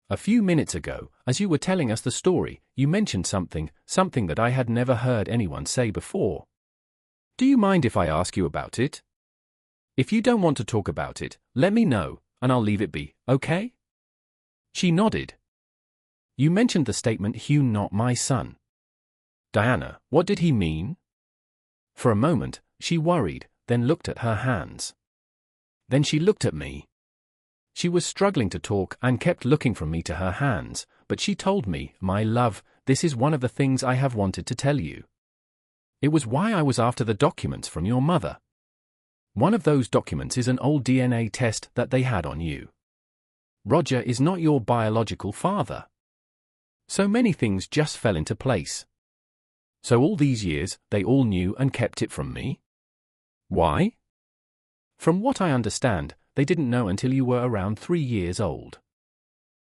A few minutes ago, as you were telling us the story, you mentioned something that I had never heard anyone say before. Do you mind if I ask you about it? If you don't want to talk about it, let me know, and I'll leave it be, okay? She nodded. You mentioned the statement, "Hugh, not my son." Diana, what did he mean? For a moment, she worried, then looked at her hands. Then she looked at me. She was struggling to talk and kept looking from me to her hands, but she told me, "My love, this is one of the things I have wanted to tell you. It was why I was after the documents from your mother. One of those documents is an old DNA test that they had on you. Roger is not your biological father." So many things just fell into place. So all these years, they all knew and kept it from me? Why? From what I understand, they didn't know until you were around 3 years old.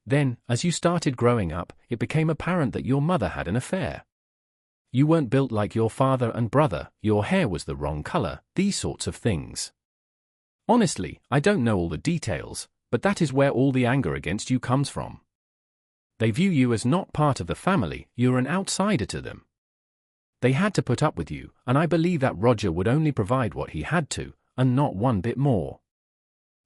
Then, as you started growing up, it became apparent that your mother had an affair. You weren't built like your father and brother, your hair was the wrong color, these sorts of things. Honestly, I don't know all the details, but that is where all the anger against you comes from. They view you as not part of the family, you're an outsider to them. They had to put up with you, and I believe that Roger would only provide what he had to, and not one bit more.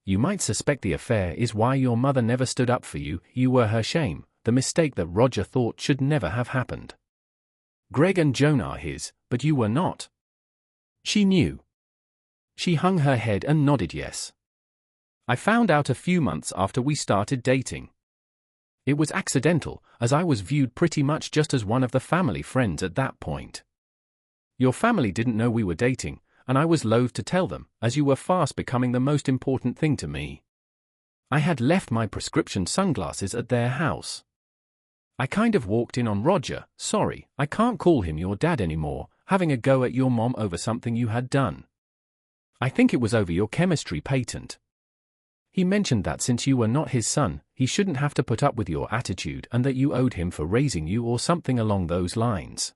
You might suspect the affair is why your mother never stood up for you, you were her shame, the mistake that Roger thought should never have happened. Greg and Joan are his, but you were not. She knew. She hung her head and nodded yes. I found out a few months after we started dating. It was accidental, as I was viewed pretty much just as one of the family friends at that point. Your family didn't know we were dating, and I was loath to tell them, as you were fast becoming the most important thing to me. I had left my prescription sunglasses at their house. I kind of walked in on Roger, sorry, I can't call him your dad anymore, having a go at your mom over something you had done. I think it was over your chemistry patent. He mentioned that since you were not his son, he shouldn't have to put up with your attitude and that you owed him for raising you or something along those lines.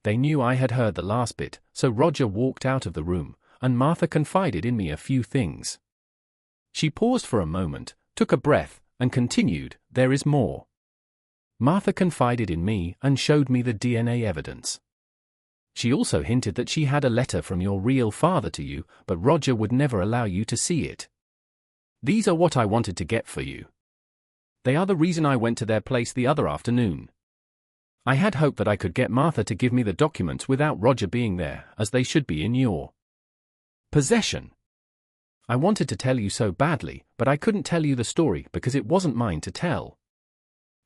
They knew I had heard the last bit, so Roger walked out of the room, and Martha confided in me a few things. She paused for a moment, took a breath, and continued, "There is more. Martha confided in me and showed me the DNA evidence. She also hinted that she had a letter from your real father to you, but Roger would never allow you to see it. These are what I wanted to get for you. They are the reason I went to their place the other afternoon. I had hoped that I could get Martha to give me the documents without Roger being there, as they should be in your possession. I wanted to tell you so badly, but I couldn't tell you the story because it wasn't mine to tell.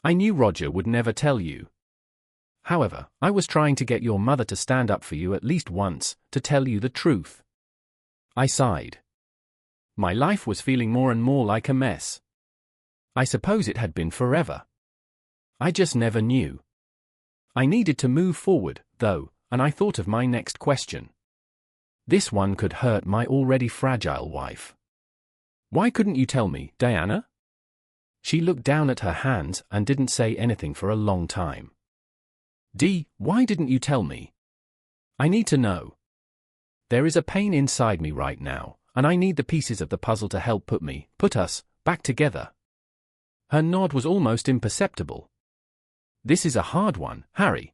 I knew Roger would never tell you. However, I was trying to get your mother to stand up for you at least once, to tell you the truth." I sighed. My life was feeling more and more like a mess. I suppose it had been forever. I just never knew. I needed to move forward, though, and I thought of my next question. This one could hurt my already fragile wife. Why couldn't you tell me, Diana? She looked down at her hands and didn't say anything for a long time. Why didn't you tell me? I need to know. There is a pain inside me right now, and I need the pieces of the puzzle to help put us, back together. Her nod was almost imperceptible. This is a hard one, Harry.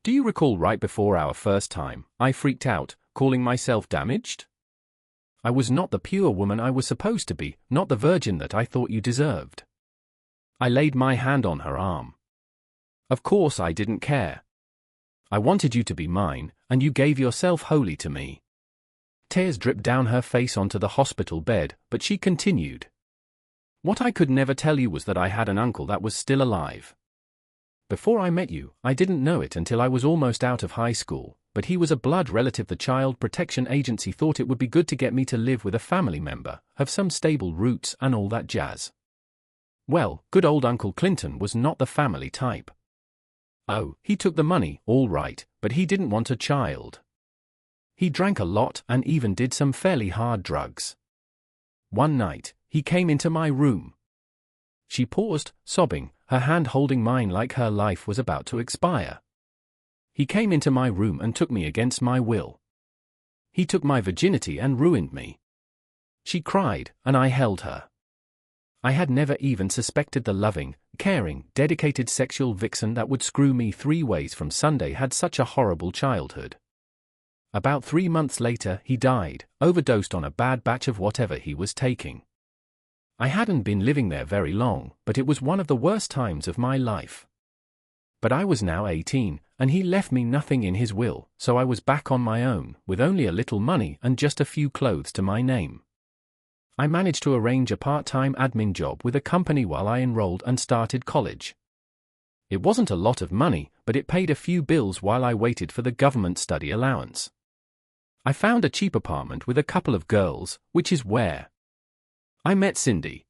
Do you recall right before our first time, I freaked out, calling myself damaged? I was not the pure woman I was supposed to be, not the virgin that I thought you deserved. I laid my hand on her arm. Of course I didn't care. I wanted you to be mine, and you gave yourself wholly to me. Tears dripped down her face onto the hospital bed, but she continued. What I could never tell you was that I had an uncle that was still alive. Before I met you, I didn't know it until I was almost out of high school, but he was a blood relative. The Child Protection Agency thought it would be good to get me to live with a family member, have some stable roots and all that jazz. Well, good old Uncle Clinton was not the family type. Oh, he took the money, all right, but he didn't want a child. He drank a lot and even did some fairly hard drugs. One night, he came into my room. She paused, sobbing, her hand holding mine like her life was about to expire. He came into my room and took me against my will. He took my virginity and ruined me. She cried, and I held her. I had never even suspected the loving, caring, dedicated sexual vixen that would screw me 3 ways from Sunday had such a horrible childhood. About 3 months later, he died, overdosed on a bad batch of whatever he was taking. I hadn't been living there very long, but it was one of the worst times of my life. But I was now 18, and he left me nothing in his will, so I was back on my own, with only a little money and just a few clothes to my name. I managed to arrange a part-time admin job with a company while I enrolled and started college. It wasn't a lot of money, but it paid a few bills while I waited for the government study allowance. I found a cheap apartment with a couple of girls, which is where I met Cindy.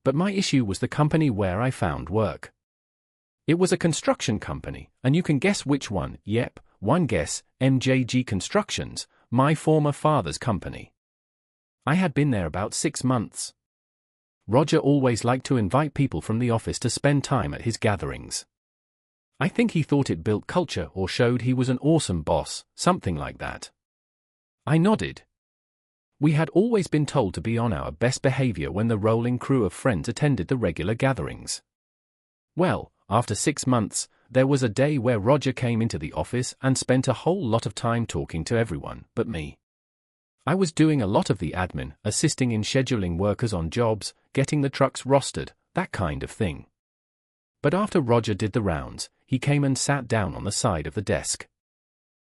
But my issue was the company where I found work. It was a construction company, and you can guess which one. Yep, one guess, MJG Constructions, my former father's company. I had been there about 6 months. Roger always liked to invite people from the office to spend time at his gatherings. I think he thought it built culture or showed he was an awesome boss, something like that. I nodded. We had always been told to be on our best behavior when the rolling crew of friends attended the regular gatherings. Well, after 6 months, there was a day where Roger came into the office and spent a whole lot of time talking to everyone but me. I was doing a lot of the admin, assisting in scheduling workers on jobs, getting the trucks rostered, that kind of thing. But after Roger did the rounds, he came and sat down on the side of the desk.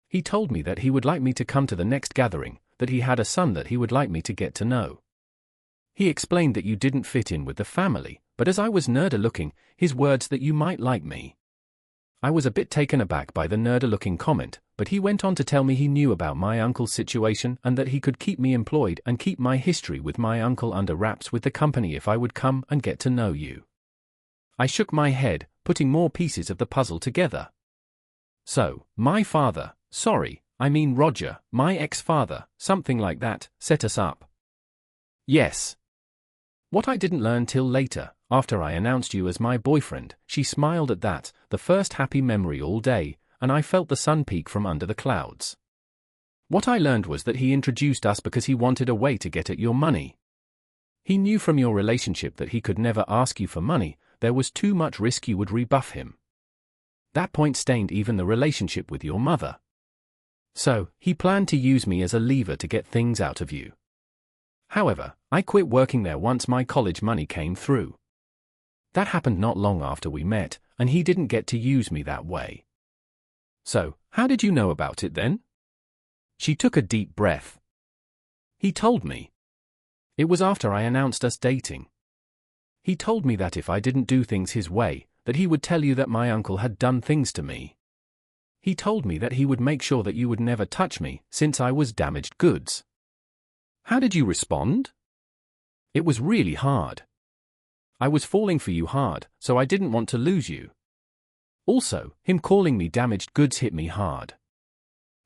He told me that he would like me to come to the next gathering, that he had a son that he would like me to get to know. He explained that you didn't fit in with the family, but as I was nerder-looking, his words that you might like me. I was a bit taken aback by the nerder-looking comment, but he went on to tell me he knew about my uncle's situation and that he could keep me employed and keep my history with my uncle under wraps with the company if I would come and get to know you. I shook my head, putting more pieces of the puzzle together. So, my father, Roger, my ex-father, something like that, set us up. Yes. What I didn't learn till later, after I announced you as my boyfriend, she smiled at that, the first happy memory all day, and I felt the sun peek from under the clouds. What I learned was that he introduced us because he wanted a way to get at your money. He knew from your relationship that he could never ask you for money, there was too much risk you would rebuff him. That point stained even the relationship with your mother. So, he planned to use me as a lever to get things out of you. However, I quit working there once my college money came through. That happened not long after we met, and he didn't get to use me that way. So, how did you know about it then? She took a deep breath. He told me. It was after I announced us dating. He told me that if I didn't do things his way, that he would tell you that my uncle had done things to me. He told me that he would make sure that you would never touch me, since I was damaged goods. How did you respond? It was really hard. I was falling for you hard, so I didn't want to lose you. Also, him calling me damaged goods hit me hard.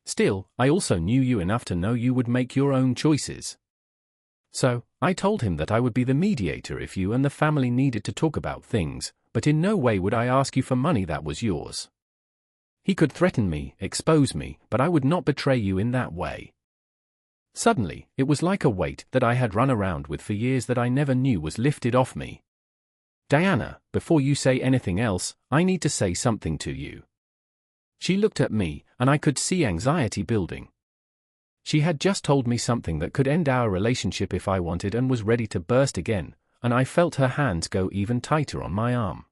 Still, I also knew you enough to know you would make your own choices. So, I told him that I would be the mediator if you and the family needed to talk about things, but in no way would I ask you for money that was yours. He could threaten me, expose me, but I would not betray you in that way. Suddenly, it was like a weight that I had run around with for years that I never knew was lifted off me. Diana, before you say anything else, I need to say something to you. She looked at me, and I could see anxiety building. She had just told me something that could end our relationship if I wanted and was ready to burst again, and I felt her hands go even tighter on my arm.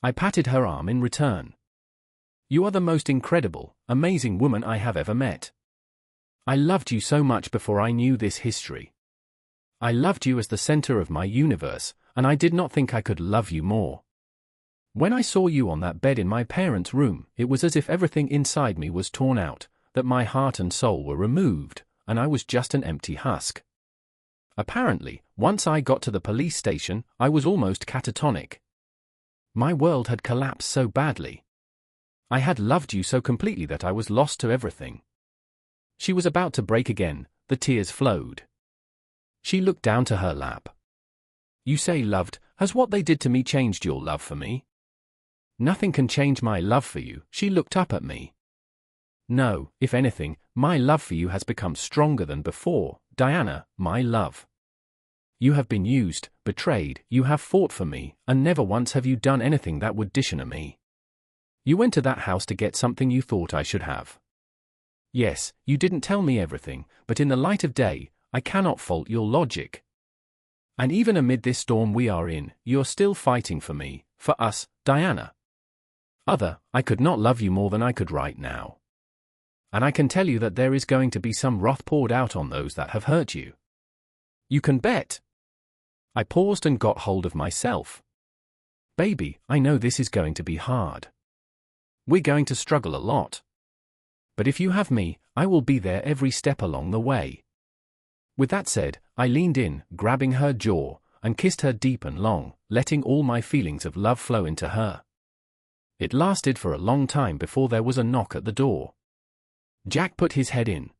I patted her arm in return. You are the most incredible, amazing woman I have ever met. I loved you so much before I knew this history. I loved you as the center of my universe, and I did not think I could love you more. When I saw you on that bed in my parents' room, it was as if everything inside me was torn out, that my heart and soul were removed, and I was just an empty husk. Apparently, once I got to the police station, I was almost catatonic. My world had collapsed so badly. I had loved you so completely that I was lost to everything. She was about to break again, the tears flowed. She looked down to her lap. You say loved, has what they did to me changed your love for me? Nothing can change my love for you, she looked up at me. No, if anything, my love for you has become stronger than before, Diana, my love. You have been used, betrayed, you have fought for me, and never once have you done anything that would dishonor me. You went to that house to get something you thought I should have. Yes, you didn't tell me everything, but in the light of day, I cannot fault your logic. And even amid this storm we are in, you're still fighting for me, for us, Diana. I could not love you more than I could right now. And I can tell you that there is going to be some wrath poured out on those that have hurt you. You can bet. I paused and got hold of myself. Baby, I know this is going to be hard. We're going to struggle a lot. But if you have me, I will be there every step along the way. With that said, I leaned in, grabbing her jaw, and kissed her deep and long, letting all my feelings of love flow into her. It lasted for a long time before there was a knock at the door. Jack put his head in.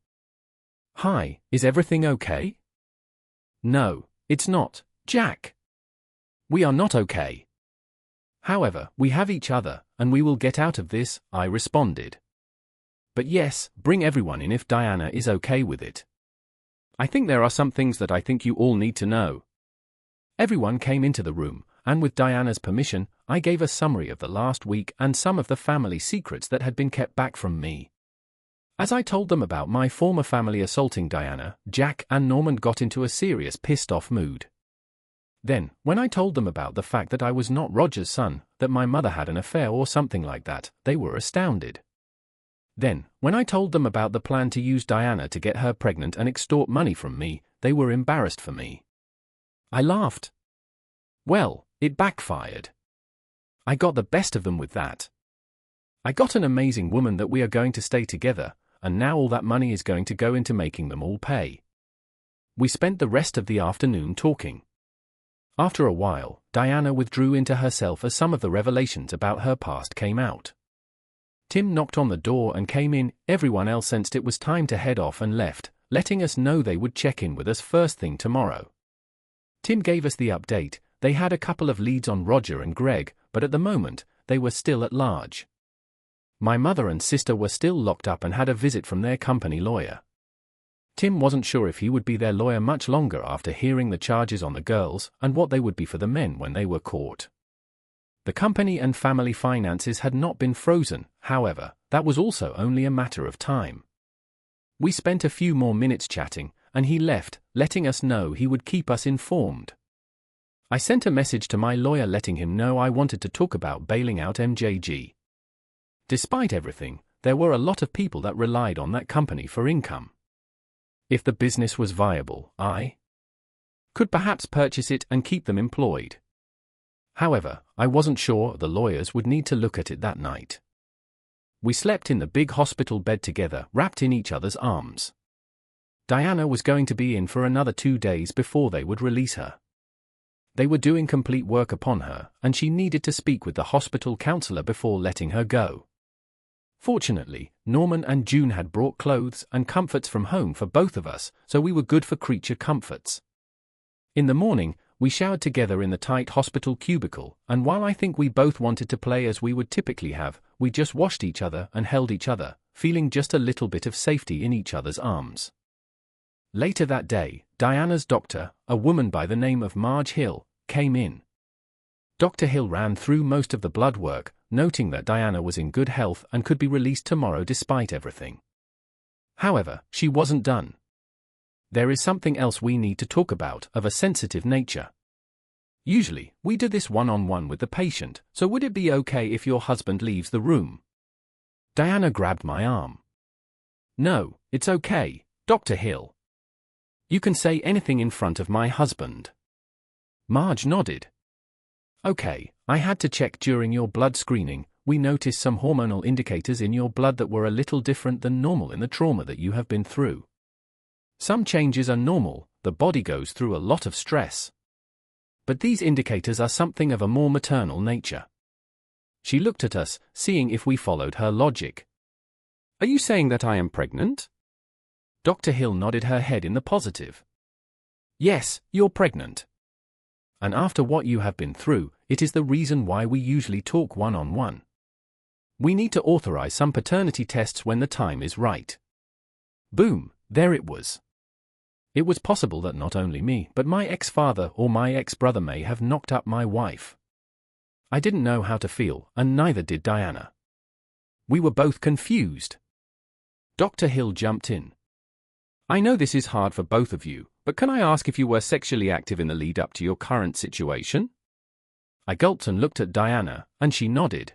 Hi, is everything okay? No, it's not, Jack. We are not okay. However, we have each other, and we will get out of this, I responded. But yes, bring everyone in if Diana is okay with it. I think there are some things that I think you all need to know. Everyone came into the room, and with Diana's permission, I gave a summary of the last week and some of the family secrets that had been kept back from me. As I told them about my former family assaulting Diana, Jack and Norman got into a serious pissed-off mood. Then, when I told them about the fact that I was not Roger's son, that my mother had an affair or something like that, they were astounded. Then, when I told them about the plan to use Diana to get her pregnant and extort money from me, they were embarrassed for me. I laughed. Well, it backfired. I got the best of them with that. I got an amazing woman that we are going to stay together, and now all that money is going to go into making them all pay. We spent the rest of the afternoon talking. After a while, Diana withdrew into herself as some of the revelations about her past came out. Tim knocked on the door and came in. Everyone else sensed it was time to head off and left, letting us know they would check in with us first thing tomorrow. Tim gave us the update. They had a couple of leads on Roger and Greg, but at the moment, they were still at large. My mother and sister were still locked up and had a visit from their company lawyer. Tim wasn't sure if he would be their lawyer much longer after hearing the charges on the girls and what they would be for the men when they were caught. The company and family finances had not been frozen, however, that was also only a matter of time. We spent a few more minutes chatting, and he left, letting us know he would keep us informed. I sent a message to my lawyer letting him know I wanted to talk about bailing out MJG. Despite everything, there were a lot of people that relied on that company for income. If the business was viable, I could perhaps purchase it and keep them employed. However, I wasn't sure the lawyers would need to look at it that night. We slept in the big hospital bed together, wrapped in each other's arms. Diana was going to be in for another 2 days before they would release her. They were doing complete work upon her, and she needed to speak with the hospital counselor before letting her go. Fortunately, Norman and June had brought clothes and comforts from home for both of us, so we were good for creature comforts. In the morning, we showered together in the tight hospital cubicle, and while I think we both wanted to play as we would typically have, we just washed each other and held each other, feeling just a little bit of safety in each other's arms. Later that day, Diana's doctor, a woman by the name of Marge Hill, came in. Dr. Hill ran through most of the blood work, noting that Diana was in good health and could be released tomorrow despite everything. However, she wasn't done. There is something else we need to talk about, of a sensitive nature. Usually, we do this one-on-one with the patient, so would it be okay if your husband leaves the room? Diana grabbed my arm. No, it's okay, Dr. Hill. You can say anything in front of my husband. Marge nodded. Okay, I had to check during your blood screening. We noticed some hormonal indicators in your blood that were a little different than normal in the trauma that you have been through. Some changes are normal, the body goes through a lot of stress. But these indicators are something of a more maternal nature. She looked at us, seeing if we followed her logic. Are you saying that I am pregnant? Dr. Hill nodded her head in the positive. Yes, you're pregnant. And after what you have been through, it is the reason why we usually talk one-on-one. We need to authorize some paternity tests when the time is right. Boom, there it was. It was possible that not only me, but my ex-father or my ex-brother may have knocked up my wife. I didn't know how to feel, and neither did Diana. We were both confused. Dr. Hill jumped in. I know this is hard for both of you, but can I ask if you were sexually active in the lead up to your current situation? I gulped and looked at Diana, and she nodded.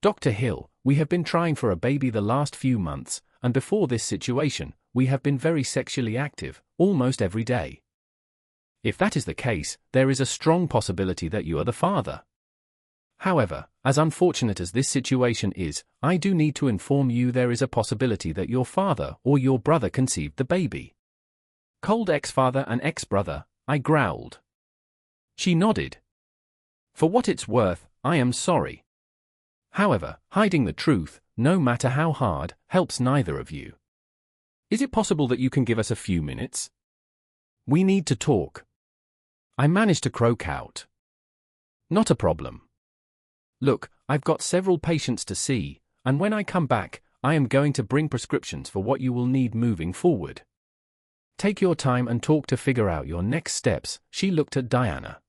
Dr. Hill, we have been trying for a baby the last few months, and before this situation, we have been very sexually active, almost every day. If that is the case, there is a strong possibility that you are the father. However, as unfortunate as this situation is, I do need to inform you there is a possibility that your father or your brother conceived the baby. Cold ex-father and ex-brother, I growled. She nodded. For what it's worth, I am sorry. However, hiding the truth, no matter how hard, helps neither of you. Is it possible that you can give us a few minutes? We need to talk. I managed to croak out. Not a problem. Look, I've got several patients to see, and when I come back, I am going to bring prescriptions for what you will need moving forward. Take your time and talk to figure out your next steps. She looked at Diana.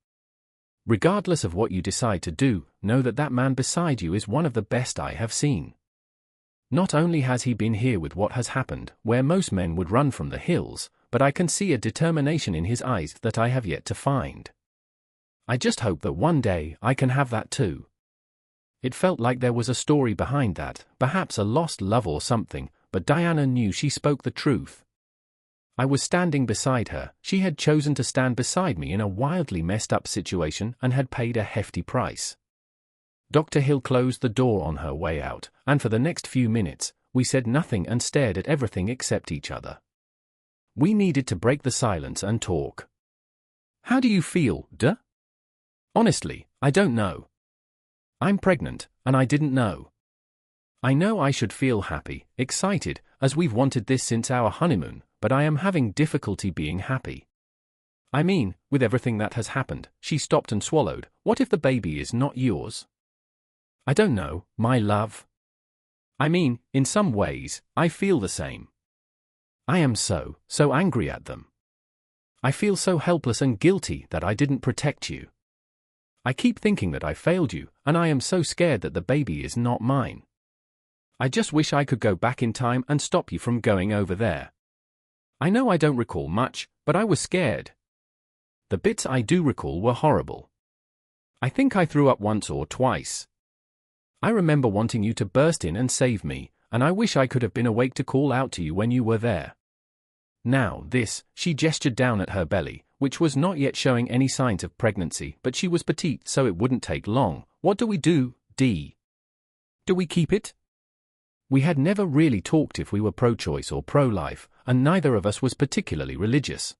Regardless of what you decide to do, know that that man beside you is one of the best I have seen. Not only has he been here with what has happened, where most men would run from the hills, but I can see a determination in his eyes that I have yet to find. I just hope that one day I can have that too. It felt like there was a story behind that, perhaps a lost love or something, but Diana knew she spoke the truth. I was standing beside her. She had chosen to stand beside me in a wildly messed up situation and had paid a hefty price. Dr. Hill closed the door on her way out, and for the next few minutes, we said nothing and stared at everything except each other. We needed to break the silence and talk. How do you feel, duh? Honestly, I don't know. I'm pregnant, and I didn't know. I know I should feel happy, excited, as we've wanted this since our honeymoon, but I am having difficulty being happy. I mean, with everything that has happened, she stopped and swallowed. What if the baby is not yours? I don't know, my love. I mean, in some ways, I feel the same. I am so angry at them. I feel so helpless and guilty that I didn't protect you. I keep thinking that I failed you, and I am so scared that the baby is not mine. I just wish I could go back in time and stop you from going over there. I know I don't recall much, but I was scared. The bits I do recall were horrible. I think I threw up once or twice. I remember wanting you to burst in and save me, and I wish I could have been awake to call out to you when you were there. Now this, she gestured down at her belly, which was not yet showing any signs of pregnancy, but she was petite so it wouldn't take long. What do we do, Dee? Do we keep it? We had never really talked if we were pro-choice or pro-life, and neither of us was particularly religious.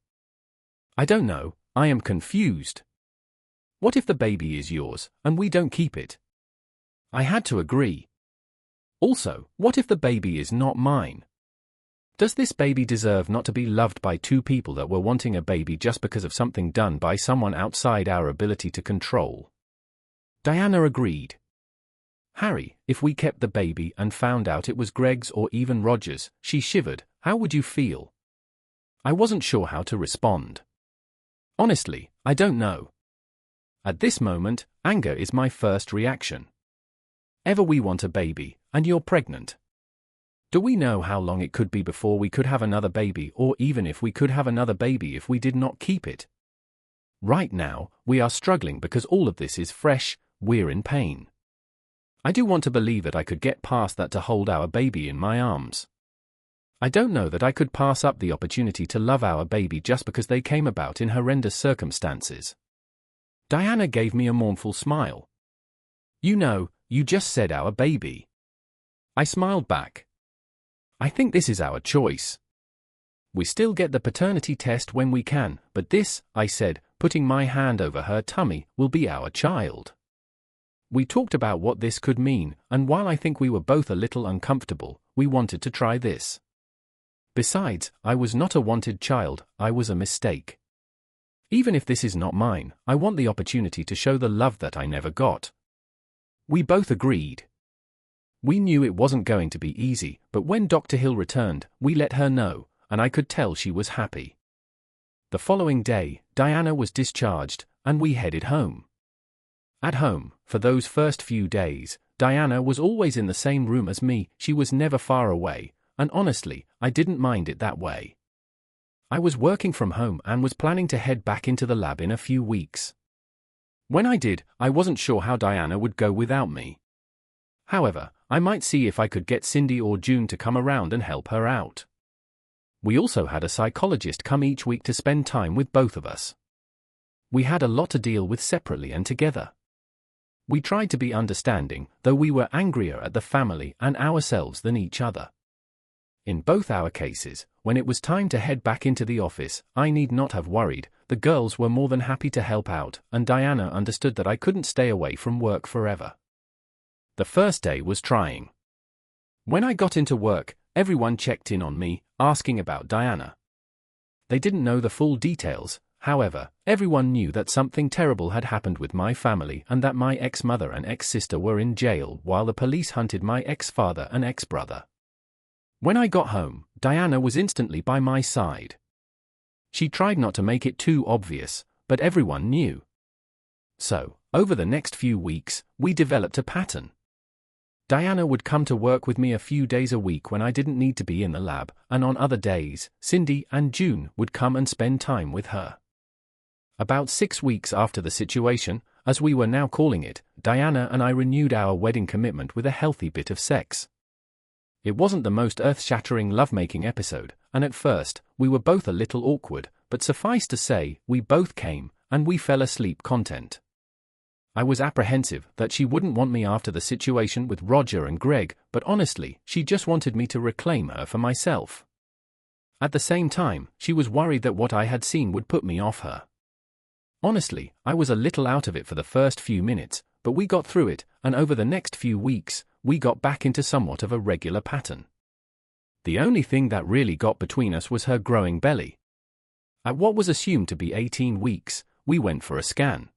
I don't know, I am confused. What if the baby is yours, and we don't keep it? I had to agree. Also, what if the baby is not mine? Does this baby deserve not to be loved by two people that were wanting a baby just because of something done by someone outside our ability to control? Diana agreed. Harry, if we kept the baby and found out it was Greg's or even Roger's, she shivered, how would you feel? I wasn't sure how to respond. Honestly, I don't know. At this moment, anger is my first reaction. Ever we want a baby, and you're pregnant. Do we know how long it could be before we could have another baby, or even if we could have another baby if we did not keep it? Right now, we are struggling because all of this is fresh, we're in pain. I do want to believe that I could get past that to hold our baby in my arms. I don't know that I could pass up the opportunity to love our baby just because they came about in horrendous circumstances. Diana gave me a mournful smile. You know, you just said our baby. I smiled back. I think this is our choice. We still get the paternity test when we can, but this, I said, putting my hand over her tummy, will be our child. We talked about what this could mean, and while I think we were both a little uncomfortable, we wanted to try this. Besides, I was not a wanted child, I was a mistake. Even if this is not mine, I want the opportunity to show the love that I never got. We both agreed. We knew it wasn't going to be easy, but when Dr. Hill returned, we let her know, and I could tell she was happy. The following day, Diana was discharged, and we headed home. At home, for those first few days, Diana was always in the same room as me. She was never far away, and honestly, I didn't mind it that way. I was working from home and was planning to head back into the lab in a few weeks. When I did, I wasn't sure how Diana would go without me. However, I might see if I could get Cindy or June to come around and help her out. We also had a psychologist come each week to spend time with both of us. We had a lot to deal with separately and together. We tried to be understanding, though we were angrier at the family and ourselves than each other. In both our cases, when it was time to head back into the office, I need not have worried. The girls were more than happy to help out, and Diana understood that I couldn't stay away from work forever. The first day was trying. When I got into work, everyone checked in on me, asking about Diana. They didn't know the full details. However, everyone knew that something terrible had happened with my family and that my ex-mother and ex-sister were in jail while the police hunted my ex-father and ex-brother. When I got home, Diana was instantly by my side. She tried not to make it too obvious, but everyone knew. So, over the next few weeks, we developed a pattern. Diana would come to work with me a few days a week when I didn't need to be in the lab, and on other days, Cindy and June would come and spend time with her. About 6 weeks after the situation, as we were now calling it, Diana and I renewed our wedding commitment with a healthy bit of sex. It wasn't the most earth-shattering lovemaking episode, and at first, we were both a little awkward, but suffice to say, we both came, and we fell asleep content. I was apprehensive that she wouldn't want me after the situation with Roger and Greg, but honestly, she just wanted me to reclaim her for myself. At the same time, she was worried that what I had seen would put me off her. Honestly, I was a little out of it for the first few minutes, but we got through it, and over the next few weeks, we got back into somewhat of a regular pattern. The only thing that really got between us was her growing belly. At what was assumed to be 18 weeks, we went for a scan.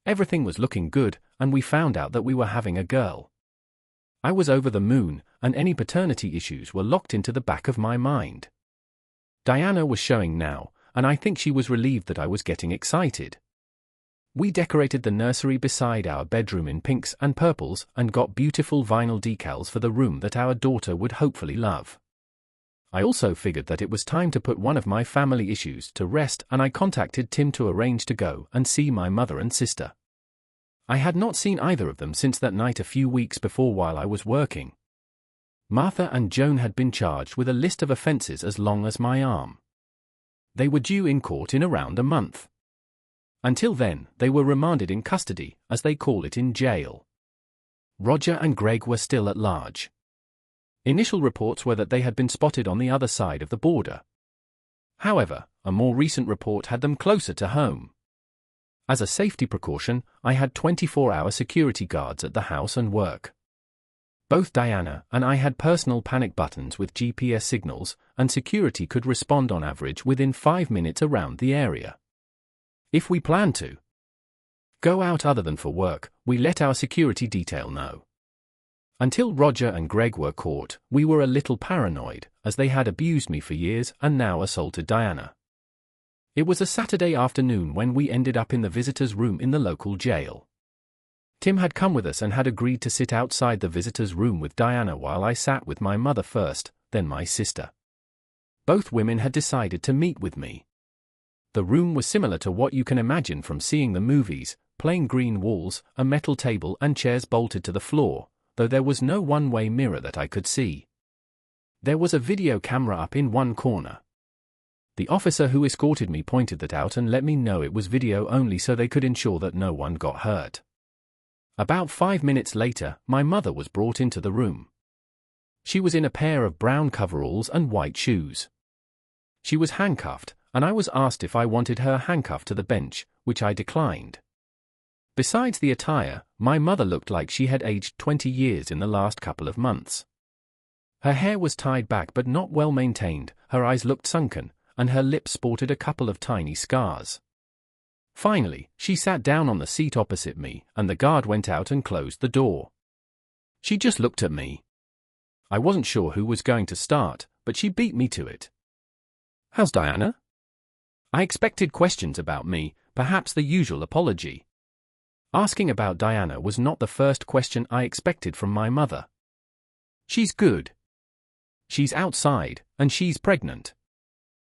Everything was looking good, and we found out that we were having a girl. I was over the moon, and any paternity issues were locked into the back of my mind. Diana was showing now, and I think she was relieved that I was getting excited. We decorated the nursery beside our bedroom in pinks and purples and got beautiful vinyl decals for the room that our daughter would hopefully love. I also figured that it was time to put one of my family issues to rest, and I contacted Tim to arrange to go and see my mother and sister. I had not seen either of them since that night a few weeks before while I was working. Martha and Joan had been charged with a list of offences as long as my arm. They were due in court in around a month. Until then, they were remanded in custody, as they call it in jail. Roger and Greg were still at large. Initial reports were that they had been spotted on the other side of the border. However, a more recent report had them closer to home. As a safety precaution, I had 24-hour security guards at the house and work. Both Diana and I had personal panic buttons with GPS signals, and security could respond on average within 5 minutes around the area. If we planned to go out other than for work, we let our security detail know. Until Roger and Greg were caught, we were a little paranoid, as they had abused me for years and now assaulted Diana. It was a Saturday afternoon when we ended up in the visitor's room in the local jail. Tim had come with us and had agreed to sit outside the visitor's room with Diana while I sat with my mother first, then my sister. Both women had decided to meet with me. The room was similar to what you can imagine from seeing the movies: plain green walls, a metal table and chairs bolted to the floor, though there was no one-way mirror that I could see. There was a video camera up in one corner. The officer who escorted me pointed that out and let me know it was video only so they could ensure that no one got hurt. About 5 minutes later, my mother was brought into the room. She was in a pair of brown coveralls and white shoes. She was handcuffed, and I was asked if I wanted her handcuffed to the bench, which I declined. Besides the attire, my mother looked like she had aged 20 years in the last couple of months. Her hair was tied back but not well maintained, her eyes looked sunken, and her lips sported a couple of tiny scars. Finally, she sat down on the seat opposite me, and the guard went out and closed the door. She just looked at me. I wasn't sure who was going to start, but she beat me to it. "How's Diana?" I expected questions about me, perhaps the usual apology. Asking about Diana was not the first question I expected from my mother. She's good. She's outside, and she's pregnant.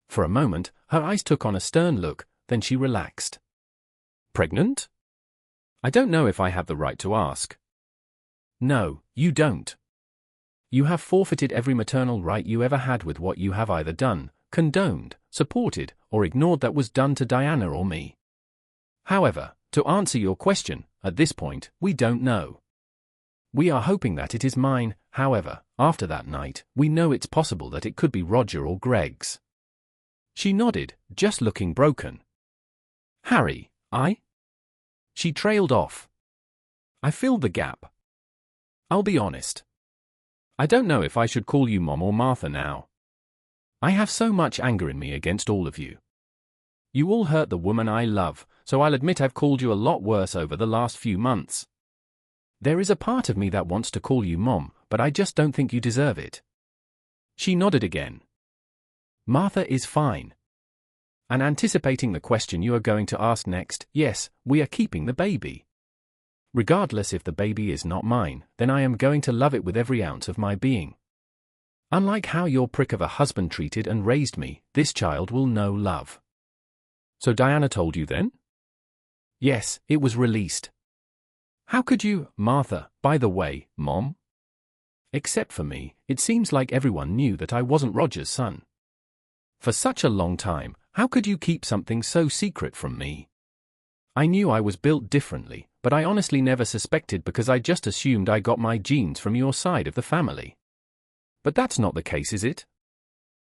For a moment, her eyes took on a stern look, then she relaxed. Pregnant? I don't know if I have the right to ask. No, you don't. You have forfeited every maternal right you ever had with what you have either done, condoned, supported, or ignored that was done to Diana or me. However, to answer your question, at this point, we don't know. We are hoping that it is mine, however, after that night, we know it's possible that it could be Roger or Greg's. She nodded, just looking broken. Harry, She trailed off. I filled the gap. I'll be honest. I don't know if I should call you Mom or Martha now. I have so much anger in me against all of you. You all hurt the woman I love, so I'll admit I've called you a lot worse over the last few months. There is a part of me that wants to call you Mom, but I just don't think you deserve it. She nodded again. Martha is fine. And anticipating the question you are going to ask next, yes, we are keeping the baby. Regardless if the baby is not mine, then I am going to love it with every ounce of my being. Unlike how your prick of a husband treated and raised me, this child will know love. So Diana told you then? Yes, it was released. How could you, Martha, by the way, Mom? Except for me, it seems like everyone knew that I wasn't Roger's son. For such a long time, how could you keep something so secret from me? I knew I was built differently, but I honestly never suspected because I just assumed I got my genes from your side of the family. But that's not the case, is it?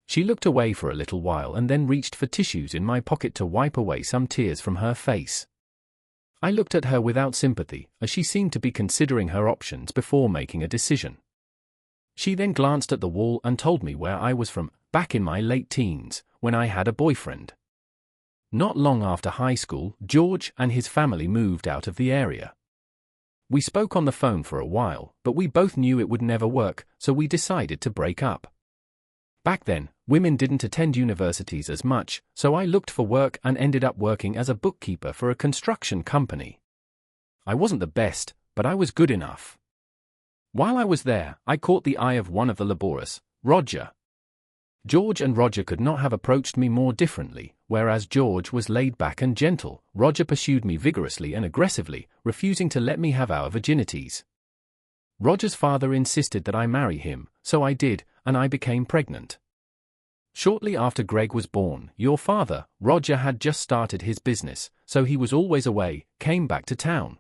She looked away for a little while and then reached for tissues in my pocket to wipe away some tears from her face. I looked at her without sympathy, as she seemed to be considering her options before making a decision. She then glanced at the wall and told me where I was from, back in my late teens, when I had a boyfriend. Not long after high school, George and his family moved out of the area. We spoke on the phone for a while, but we both knew it would never work, so we decided to break up. Back then, women didn't attend universities as much, so I looked for work and ended up working as a bookkeeper for a construction company. I wasn't the best, but I was good enough. While I was there, I caught the eye of one of the laborers, Roger. George and Roger could not have approached me more differently. Whereas George was laid back and gentle, Roger pursued me vigorously and aggressively, refusing to let me have our virginities. Roger's father insisted that I marry him, so I did, and I became pregnant. Shortly after Greg was born, your father, Roger, had just started his business, so he was always away, came back to town.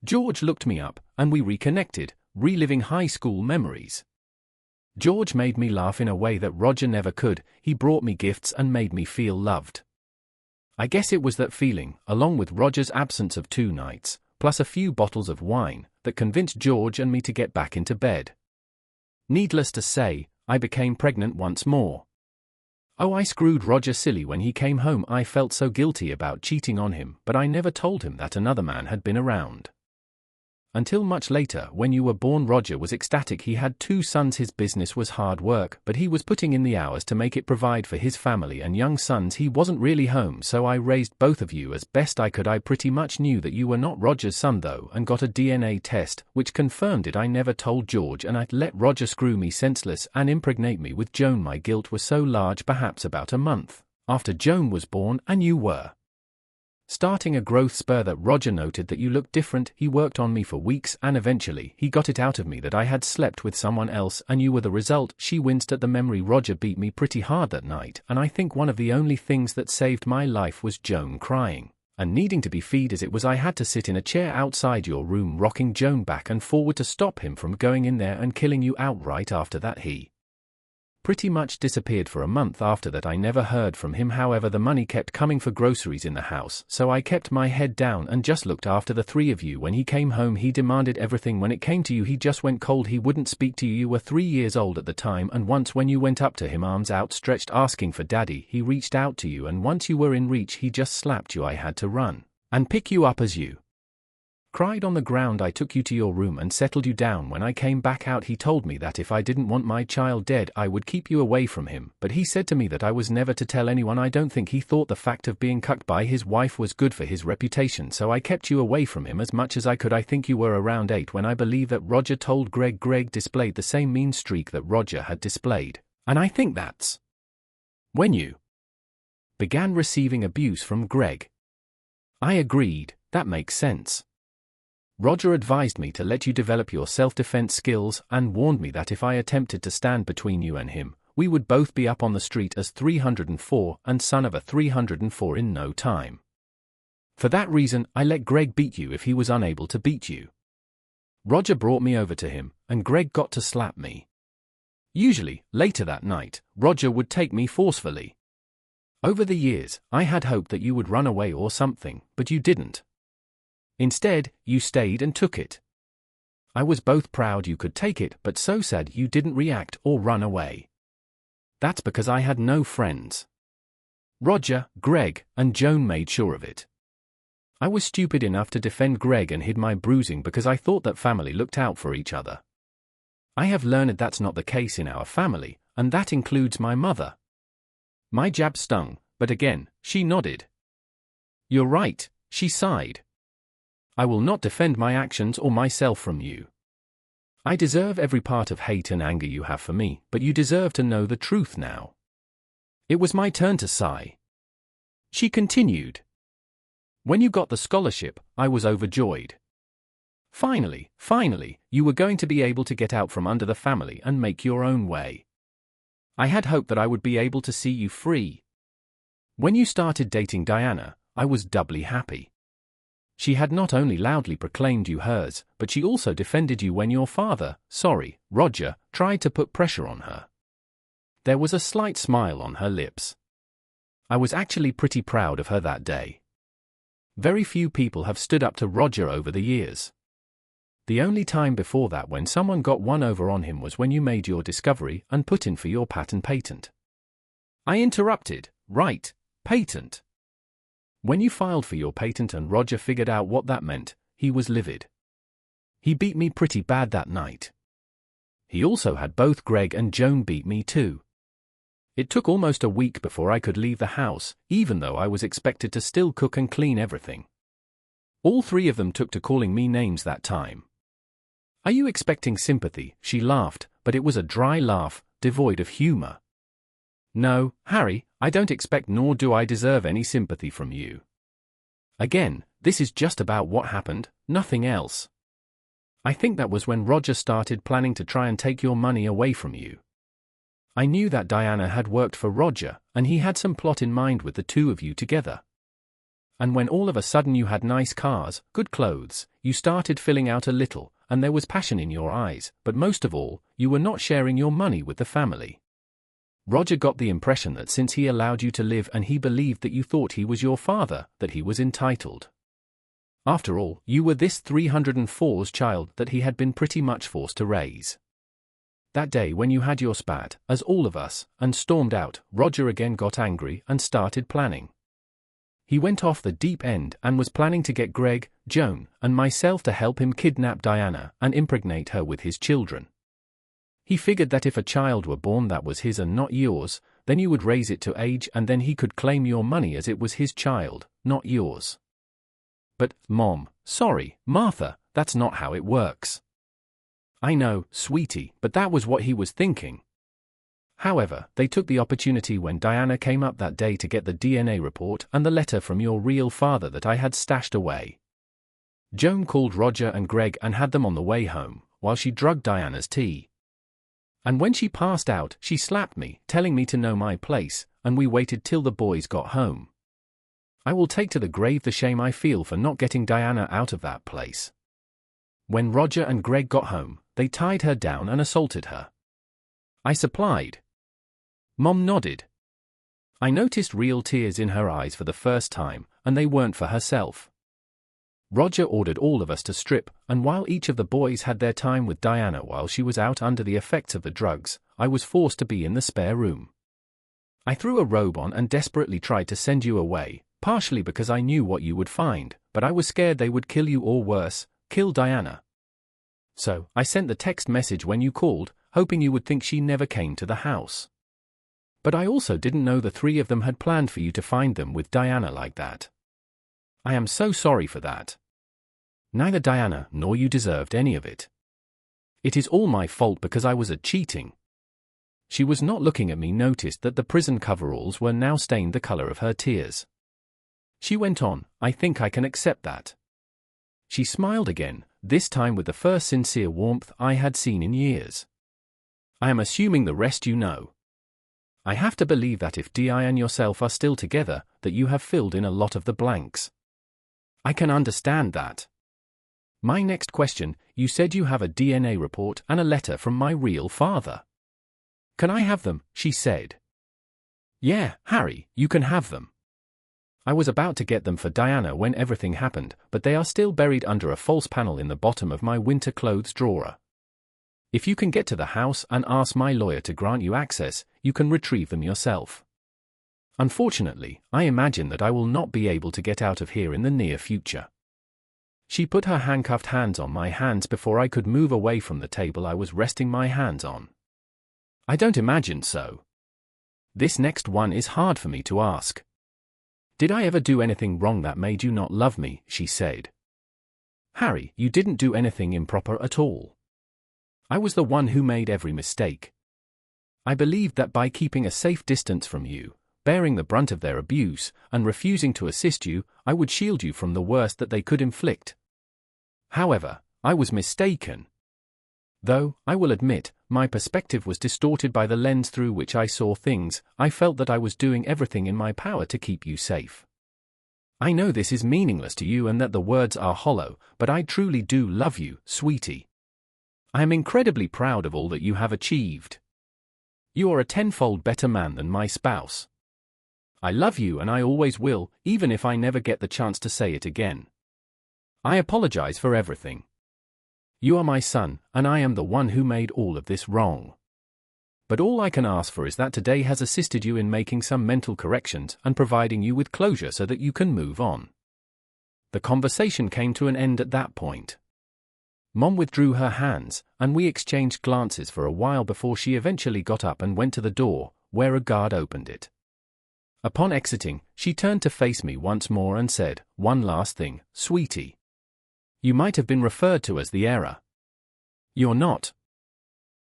George looked me up, and we reconnected, reliving high school memories. George made me laugh in a way that Roger never could. He brought me gifts and made me feel loved. I guess it was that feeling, along with Roger's absence of 2 nights, plus a few bottles of wine, that convinced George and me to get back into bed. Needless to say, I became pregnant once more. Oh, I screwed Roger silly when he came home. I felt so guilty about cheating on him, but I never told him that another man had been around. Until much later, when you were born, Roger was ecstatic. He had 2 sons. His business was hard work, but he was putting in the hours to make it provide for his family and young sons. He wasn't really home, so I raised both of you as best I could. I pretty much knew that you were not Roger's son though, and got a DNA test, which confirmed it. I never told George, and I'd let Roger screw me senseless and impregnate me with Joan. My guilt was so large. Perhaps about a month after Joan was born and you were starting a growth spur that Roger noted that you looked different. He worked on me for weeks and eventually he got it out of me that I had slept with someone else and you were the result. She winced at the memory. Roger beat me pretty hard that night, and I think one of the only things that saved my life was Joan crying and needing to be fed. As it was, I had to sit in a chair outside your room rocking Joan back and forward to stop him from going in there and killing you outright. After that he pretty much disappeared for a month. After that I never heard from him. However, the money kept coming for groceries in the house, so I kept my head down and just looked after the 3 of you. When he came home he demanded everything. When it came to you he just went cold. He wouldn't speak to you. You were 3 years old at the time, and once when you went up to him arms outstretched asking for daddy, he reached out to you, and once you were in reach he just slapped you. I had to run and pick you up as you cried on the ground. I took you to your room and settled you down. When I came back out, he told me that if I didn't want my child dead, I would keep you away from him, but he said to me that I was never to tell anyone. I don't think he thought the fact of being cucked by his wife was good for his reputation, so I kept you away from him as much as I could. I think you were around 8 when I believe that Roger told Greg. Greg displayed the same mean streak that Roger had displayed, and I think that's when you began receiving abuse from Greg. I agreed, that makes sense. Roger advised me to let you develop your self-defense skills and warned me that if I attempted to stand between you and him, we would both be up on the street as 304 and son of a 304 in no time. For that reason, I let Greg beat you if he was unable to beat you. Roger brought me over to him, and Greg got to slap me. Usually, later that night, Roger would take me forcefully. Over the years, I had hoped that you would run away or something, but you didn't. Instead, you stayed and took it. I was both proud you could take it, but so sad you didn't react or run away. That's because I had no friends. Roger, Greg, and Joan made sure of it. I was stupid enough to defend Greg and hid my bruising because I thought that family looked out for each other. I have learned that's not the case in our family, and that includes my mother. My jab stung, but again, she nodded. You're right, she sighed. I will not defend my actions or myself from you. I deserve every part of hate and anger you have for me, but you deserve to know the truth now. It was my turn to sigh. She continued. When you got the scholarship, I was overjoyed. Finally, you were going to be able to get out from under the family and make your own way. I had hoped that I would be able to see you free. When you started dating Diana, I was doubly happy. She had not only loudly proclaimed you hers, but she also defended you when your father, Roger, tried to put pressure on her. There was a slight smile on her lips. I was actually pretty proud of her that day. Very few people have stood up to Roger over the years. The only time before that when someone got one over on him was when you made your discovery and put in for your patent. I interrupted, right, patent. When you filed for your patent and Roger figured out what that meant, he was livid. He beat me pretty bad that night. He also had both Greg and Joan beat me too. It took almost a week before I could leave the house, even though I was expected to still cook and clean everything. All 3 of them took to calling me names that time. Are you expecting sympathy? She laughed, but it was a dry laugh, devoid of humor. No, Harry, I don't expect nor do I deserve any sympathy from you. Again, this is just about what happened, nothing else. I think that was when Roger started planning to try and take your money away from you. I knew that Diana had worked for Roger, and he had some plot in mind with the 2 of you together. And when all of a sudden you had nice cars, good clothes, you started filling out a little, and there was passion in your eyes, but most of all, you were not sharing your money with the family. Roger got the impression that since he allowed you to live and he believed that you thought he was your father, that he was entitled. After all, you were this 304's child that he had been pretty much forced to raise. That day when you had your spat, as all of us, and stormed out, Roger again got angry and started planning. He went off the deep end and was planning to get Greg, Joan, and myself to help him kidnap Diana and impregnate her with his children. He figured that if a child were born that was his and not yours, then you would raise it to age and then he could claim your money as it was his child, not yours. But, Martha, that's not how it works. I know, sweetie, but that was what he was thinking. However, they took the opportunity when Diana came up that day to get the DNA report and the letter from your real father that I had stashed away. Joan called Roger and Greg and had them on the way home, while she drugged Diana's tea. And when she passed out, she slapped me, telling me to know my place, and we waited till the boys got home. I will take to the grave the shame I feel for not getting Diana out of that place. When Roger and Greg got home, they tied her down and assaulted her. I supplied. Mom nodded. I noticed real tears in her eyes for the first time, and they weren't for herself. Roger ordered all of us to strip, and while each of the boys had their time with Diana while she was out under the effects of the drugs, I was forced to be in the spare room. I threw a robe on and desperately tried to send you away, partially because I knew what you would find, but I was scared they would kill you or worse, kill Diana. So, I sent the text message when you called, hoping you would think she never came to the house. But I also didn't know the three of them had planned for you to find them with Diana like that. I am so sorry for that. Neither Diana nor you deserved any of it. It is all my fault because I was cheating. She was not looking at me, noticed that the prison coveralls were now stained the color of her tears. She went on, I think I can accept that. She smiled again, this time with the first sincere warmth I had seen in years. I am assuming the rest you know. I have to believe that if Di and yourself are still together, that you have filled in a lot of the blanks. I can understand that. My next question, you said you have a DNA report and a letter from my real father. Can I have them? She said. Yeah, Harry, you can have them. I was about to get them for Diana when everything happened, but they are still buried under a false panel in the bottom of my winter clothes drawer. If you can get to the house and ask my lawyer to grant you access, you can retrieve them yourself. Unfortunately, I imagine that I will not be able to get out of here in the near future. She put her handcuffed hands on my hands before I could move away from the table I was resting my hands on. I don't imagine so. This next one is hard for me to ask. Did I ever do anything wrong that made you not love me? She said. Harry, you didn't do anything improper at all. I was the one who made every mistake. I believed that by keeping a safe distance from you, bearing the brunt of their abuse, and refusing to assist you, I would shield you from the worst that they could inflict. However, I was mistaken. Though, I will admit, my perspective was distorted by the lens through which I saw things. I felt that I was doing everything in my power to keep you safe. I know this is meaningless to you and that the words are hollow, but I truly do love you, sweetie. I am incredibly proud of all that you have achieved. You are a tenfold better man than my spouse. I love you and I always will, even if I never get the chance to say it again. I apologize for everything. You are my son, and I am the one who made all of this wrong. But all I can ask for is that today has assisted you in making some mental corrections and providing you with closure so that you can move on. The conversation came to an end at that point. Mom withdrew her hands, and we exchanged glances for a while before she eventually got up and went to the door, where a guard opened it. Upon exiting, she turned to face me once more and said, "One last thing, sweetie. You might have been referred to as the error. You're not.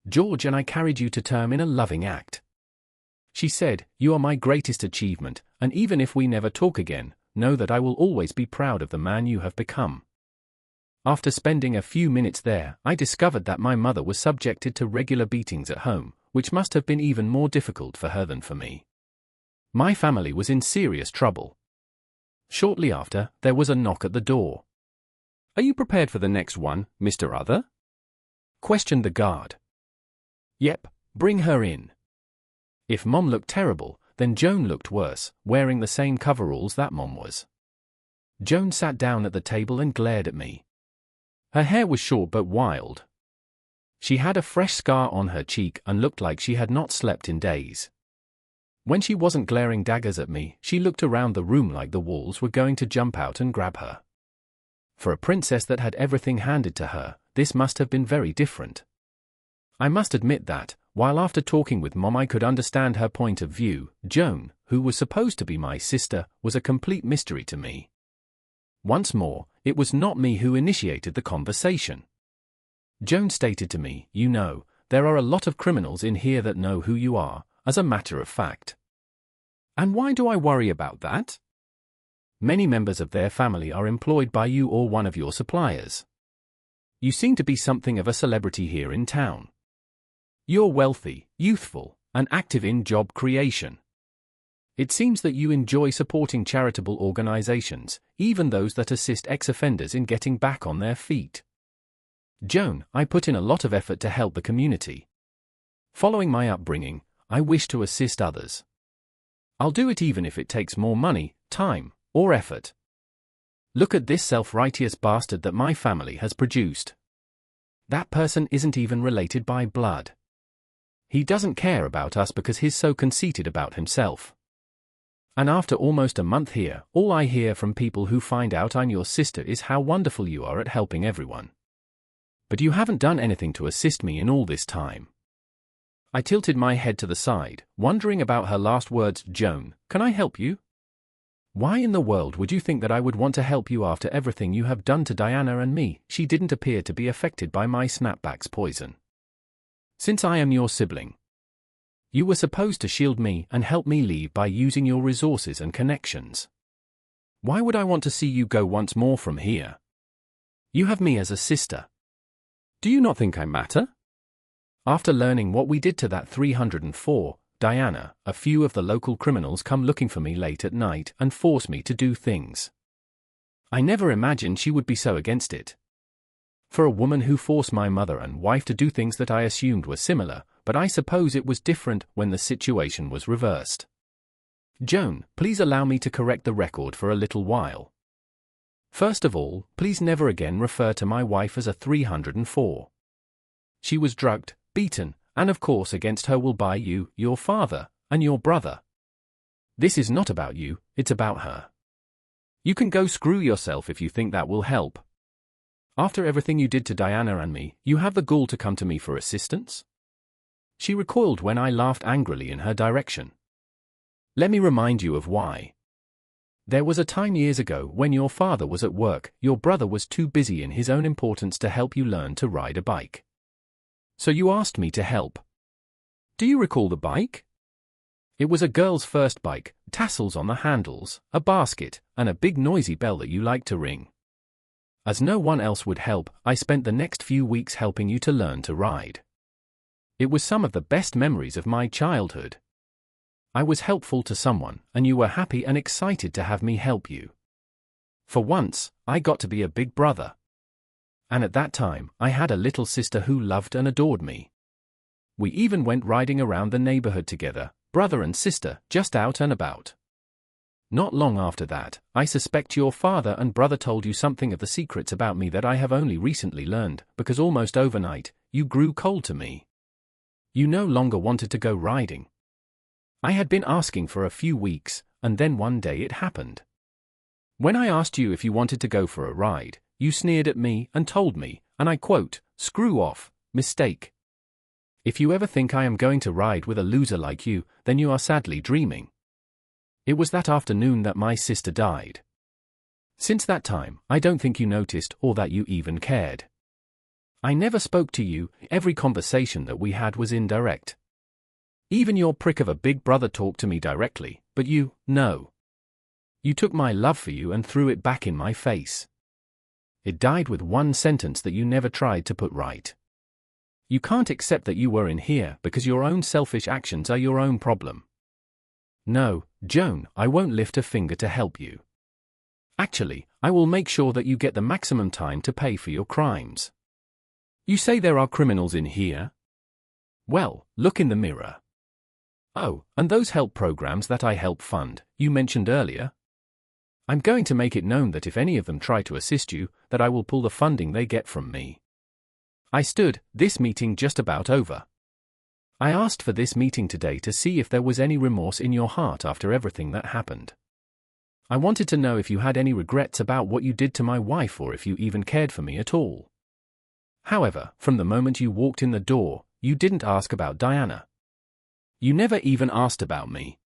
George and I carried you to term in a loving act." She said, "You are my greatest achievement, and even if we never talk again, know that I will always be proud of the man you have become." After spending a few minutes there, I discovered that my mother was subjected to regular beatings at home, which must have been even more difficult for her than for me. My family was in serious trouble. Shortly after, there was a knock at the door. "Are you prepared for the next one, Mr. Other?" questioned the guard. "Yep, bring her in." If Mom looked terrible, then Joan looked worse, wearing the same coveralls that Mom was. Joan sat down at the table and glared at me. Her hair was short but wild. She had a fresh scar on her cheek and looked like she had not slept in days. When she wasn't glaring daggers at me, she looked around the room like the walls were going to jump out and grab her. For a princess that had everything handed to her, this must have been very different. I must admit that, while after talking with Mom I could understand her point of view, Joan, who was supposed to be my sister, was a complete mystery to me. Once more, it was not me who initiated the conversation. Joan stated to me, "You know, there are a lot of criminals in here that know who you are, as a matter of fact." "And why do I worry about that?" "Many members of their family are employed by you or one of your suppliers. You seem to be something of a celebrity here in town. You're wealthy, youthful, and active in job creation. It seems that you enjoy supporting charitable organizations, even those that assist ex-offenders in getting back on their feet. Joan, I put in a lot of effort to help the community. Following my upbringing, I wish to assist others. I'll do it even if it takes more money, time, or effort. Look at this self-righteous bastard that my family has produced. That person isn't even related by blood. He doesn't care about us because he's so conceited about himself. And after almost a month here, all I hear from people who find out I'm your sister is how wonderful you are at helping everyone. But you haven't done anything to assist me in all this time. I tilted my head to the side, wondering about her last words. Joan, can I help you? Why in the world would you think that I would want to help you after everything you have done to Diana and me? She didn't appear to be affected by my snapback's poison. Since I am your sibling, you were supposed to shield me and help me leave by using your resources and connections. Why would I want to see you go once more from here? You have me as a sister. Do you not think I matter? After learning what we did to that 304, Diana, a few of the local criminals come looking for me late at night and force me to do things. I never imagined she would be so against it. For a woman who forced my mother and wife to do things that I assumed were similar, but I suppose it was different when the situation was reversed. Joan, please allow me to correct the record for a little while. First of all, please never again refer to my wife as a 304. She was drugged, beaten, and of course against her will by you, your father, and your brother. This is not about you, it's about her. You can go screw yourself if you think that will help. After everything you did to Diana and me, you have the gall to come to me for assistance? She recoiled when I laughed angrily in her direction. Let me remind you of why. There was a time years ago when your father was at work, your brother was too busy in his own importance to help you learn to ride a bike. So you asked me to help. Do you recall the bike? It was a girl's first bike, tassels on the handles, a basket, and a big noisy bell that you liked to ring. As no one else would help, I spent the next few weeks helping you to learn to ride. It was some of the best memories of my childhood. I was helpful to someone, and you were happy and excited to have me help you. For once, I got to be a big brother. And at that time, I had a little sister who loved and adored me. We even went riding around the neighborhood together, brother and sister, just out and about. Not long after that, I suspect your father and brother told you something of the secrets about me that I have only recently learned, because almost overnight, you grew cold to me. You no longer wanted to go riding. I had been asking for a few weeks, and then one day it happened. When I asked you if you wanted to go for a ride, you sneered at me and told me, and I quote, "Screw off, mistake. If you ever think I am going to ride with a loser like you, then you are sadly dreaming." It was that afternoon that my sister died. Since that time, I don't think you noticed or that you even cared. I never spoke to you, every conversation that we had was indirect. Even your prick of a big brother talked to me directly, but you, no. You took my love for you and threw it back in my face. It died with one sentence that you never tried to put right. You can't accept that you were in here because your own selfish actions are your own problem. No, Joan, I won't lift a finger to help you. Actually, I will make sure that you get the maximum time to pay for your crimes. You say there are criminals in here? Well, look in the mirror. Oh, and those help programs that I help fund, you mentioned earlier? I'm going to make it known that if any of them try to assist you, that I will pull the funding they get from me. I stood, this meeting just about over. I asked for this meeting today to see if there was any remorse in your heart after everything that happened. I wanted to know if you had any regrets about what you did to my wife or if you even cared for me at all. However, from the moment you walked in the door, you didn't ask about Diana. You never even asked about me.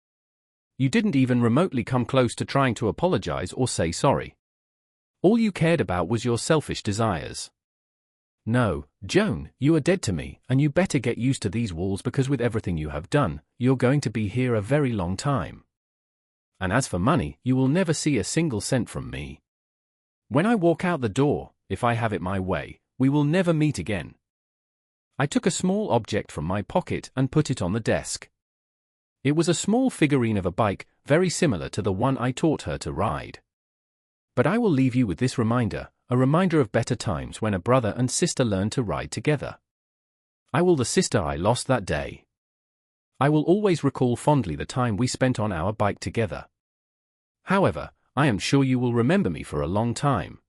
You didn't even remotely come close to trying to apologize or say sorry. All you cared about was your selfish desires. No, Joan, you are dead to me, and you better get used to these walls because with everything you have done, you're going to be here a very long time. And as for money, you will never see a single cent from me. When I walk out the door, if I have it my way, we will never meet again. I took a small object from my pocket and put it on the desk. It was a small figurine of a bike, very similar to the one I taught her to ride. But I will leave you with this reminder, a reminder of better times when a brother and sister learned to ride together. I will the sister I lost that day. I will always recall fondly the time we spent on our bike together. However, I am sure you will remember me for a long time.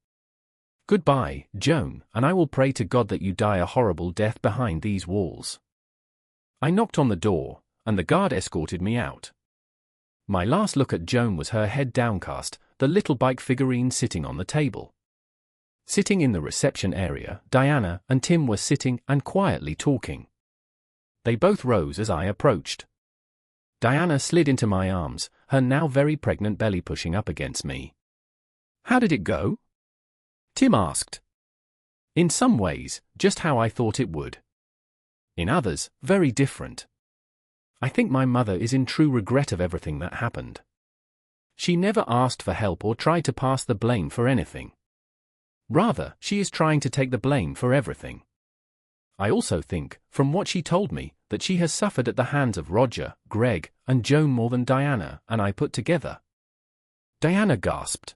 Goodbye, Joan, and I will pray to God that you die a horrible death behind these walls. I knocked on the door, and the guard escorted me out. My last look at Joan was her head downcast, the little bike figurine sitting on the table. Sitting in the reception area, Diana and Tim were sitting and quietly talking. They both rose as I approached. Diana slid into my arms, her now very pregnant belly pushing up against me. "How did it go?" Tim asked. "In some ways, just how I thought it would. In others, very different. I think my mother is in true regret of everything that happened. She never asked for help or tried to pass the blame for anything. Rather, she is trying to take the blame for everything. I also think, from what she told me, that she has suffered at the hands of Roger, Greg, and Joan more than Diana and I put together." Diana gasped.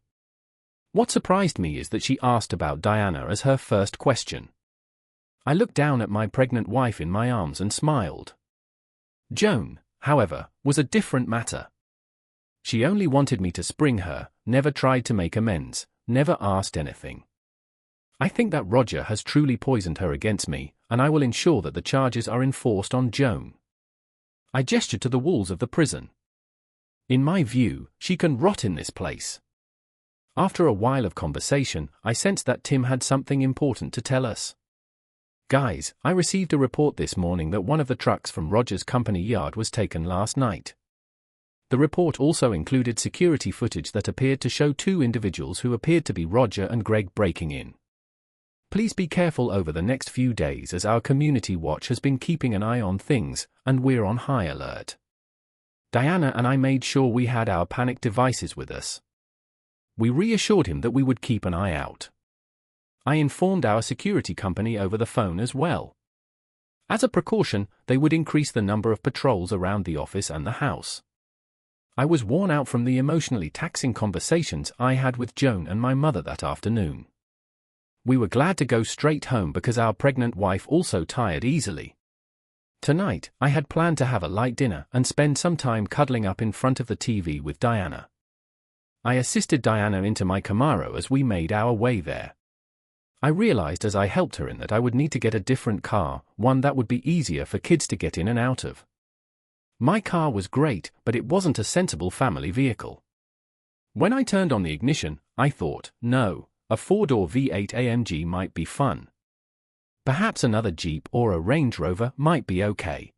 What surprised me is that she asked about Diana as her first question. I looked down at my pregnant wife in my arms and smiled. Joan, however, was a different matter. She only wanted me to spring her, never tried to make amends, never asked anything. I think that Roger has truly poisoned her against me, and I will ensure that the charges are enforced on Joan. I gestured to the walls of the prison. In my view, she can rot in this place. After a while of conversation, I sensed that Tim had something important to tell us. "Guys, I received a report this morning that one of the trucks from Roger's company yard was taken last night. The report also included security footage that appeared to show two individuals who appeared to be Roger and Greg breaking in. Please be careful over the next few days as our community watch has been keeping an eye on things, and we're on high alert." Diana and I made sure we had our panic devices with us. We reassured him that we would keep an eye out. I informed our security company over the phone as well. As a precaution, they would increase the number of patrols around the office and the house. I was worn out from the emotionally taxing conversations I had with Joan and my mother that afternoon. We were glad to go straight home because our pregnant wife also tired easily. Tonight, I had planned to have a light dinner and spend some time cuddling up in front of the TV with Diana. I assisted Diana into my Camaro as we made our way there. I realized as I helped her in that I would need to get a different car, one that would be easier for kids to get in and out of. My car was great, but it wasn't a sensible family vehicle. When I turned on the ignition, I thought, no, a four-door V8 AMG might be fun. Perhaps another Jeep or a Range Rover might be okay.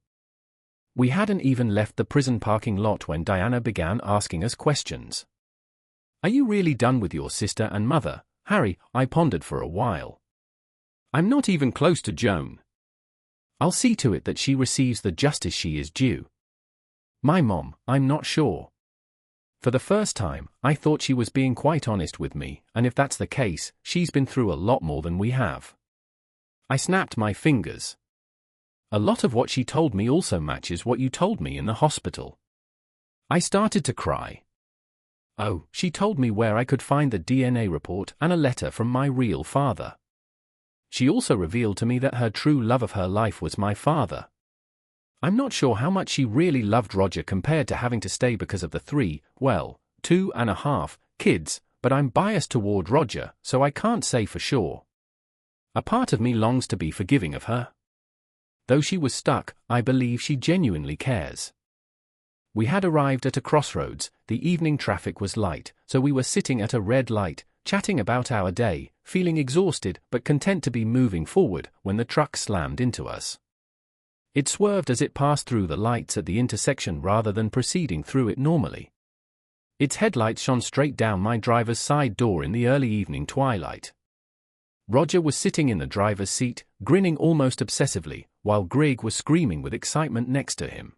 We hadn't even left the prison parking lot when Diana began asking us questions. "Are you really done with your sister and mother, Harry?" I pondered for a while. "I'm not even close to Joan. I'll see to it that she receives the justice she is due. My mom, I'm not sure." For the first time, I thought she was being quite honest with me, and if that's the case, she's been through a lot more than we have. I snapped my fingers. A lot of what she told me also matches what you told me in the hospital. I started to cry. Oh, she told me where I could find the DNA report and a letter from my real father. She also revealed to me that her true love of her life was my father. I'm not sure how much she really loved Roger compared to having to stay because of the 2.5 kids, but I'm biased toward Roger, so I can't say for sure. A part of me longs to be forgiving of her. Though she was stuck, I believe she genuinely cares. We had arrived at a crossroads, the evening traffic was light, so we were sitting at a red light, chatting about our day, feeling exhausted but content to be moving forward when the truck slammed into us. It swerved as it passed through the lights at the intersection rather than proceeding through it normally. Its headlights shone straight down my driver's side door in the early evening twilight. Roger was sitting in the driver's seat, grinning almost obsessively, while Greg was screaming with excitement next to him.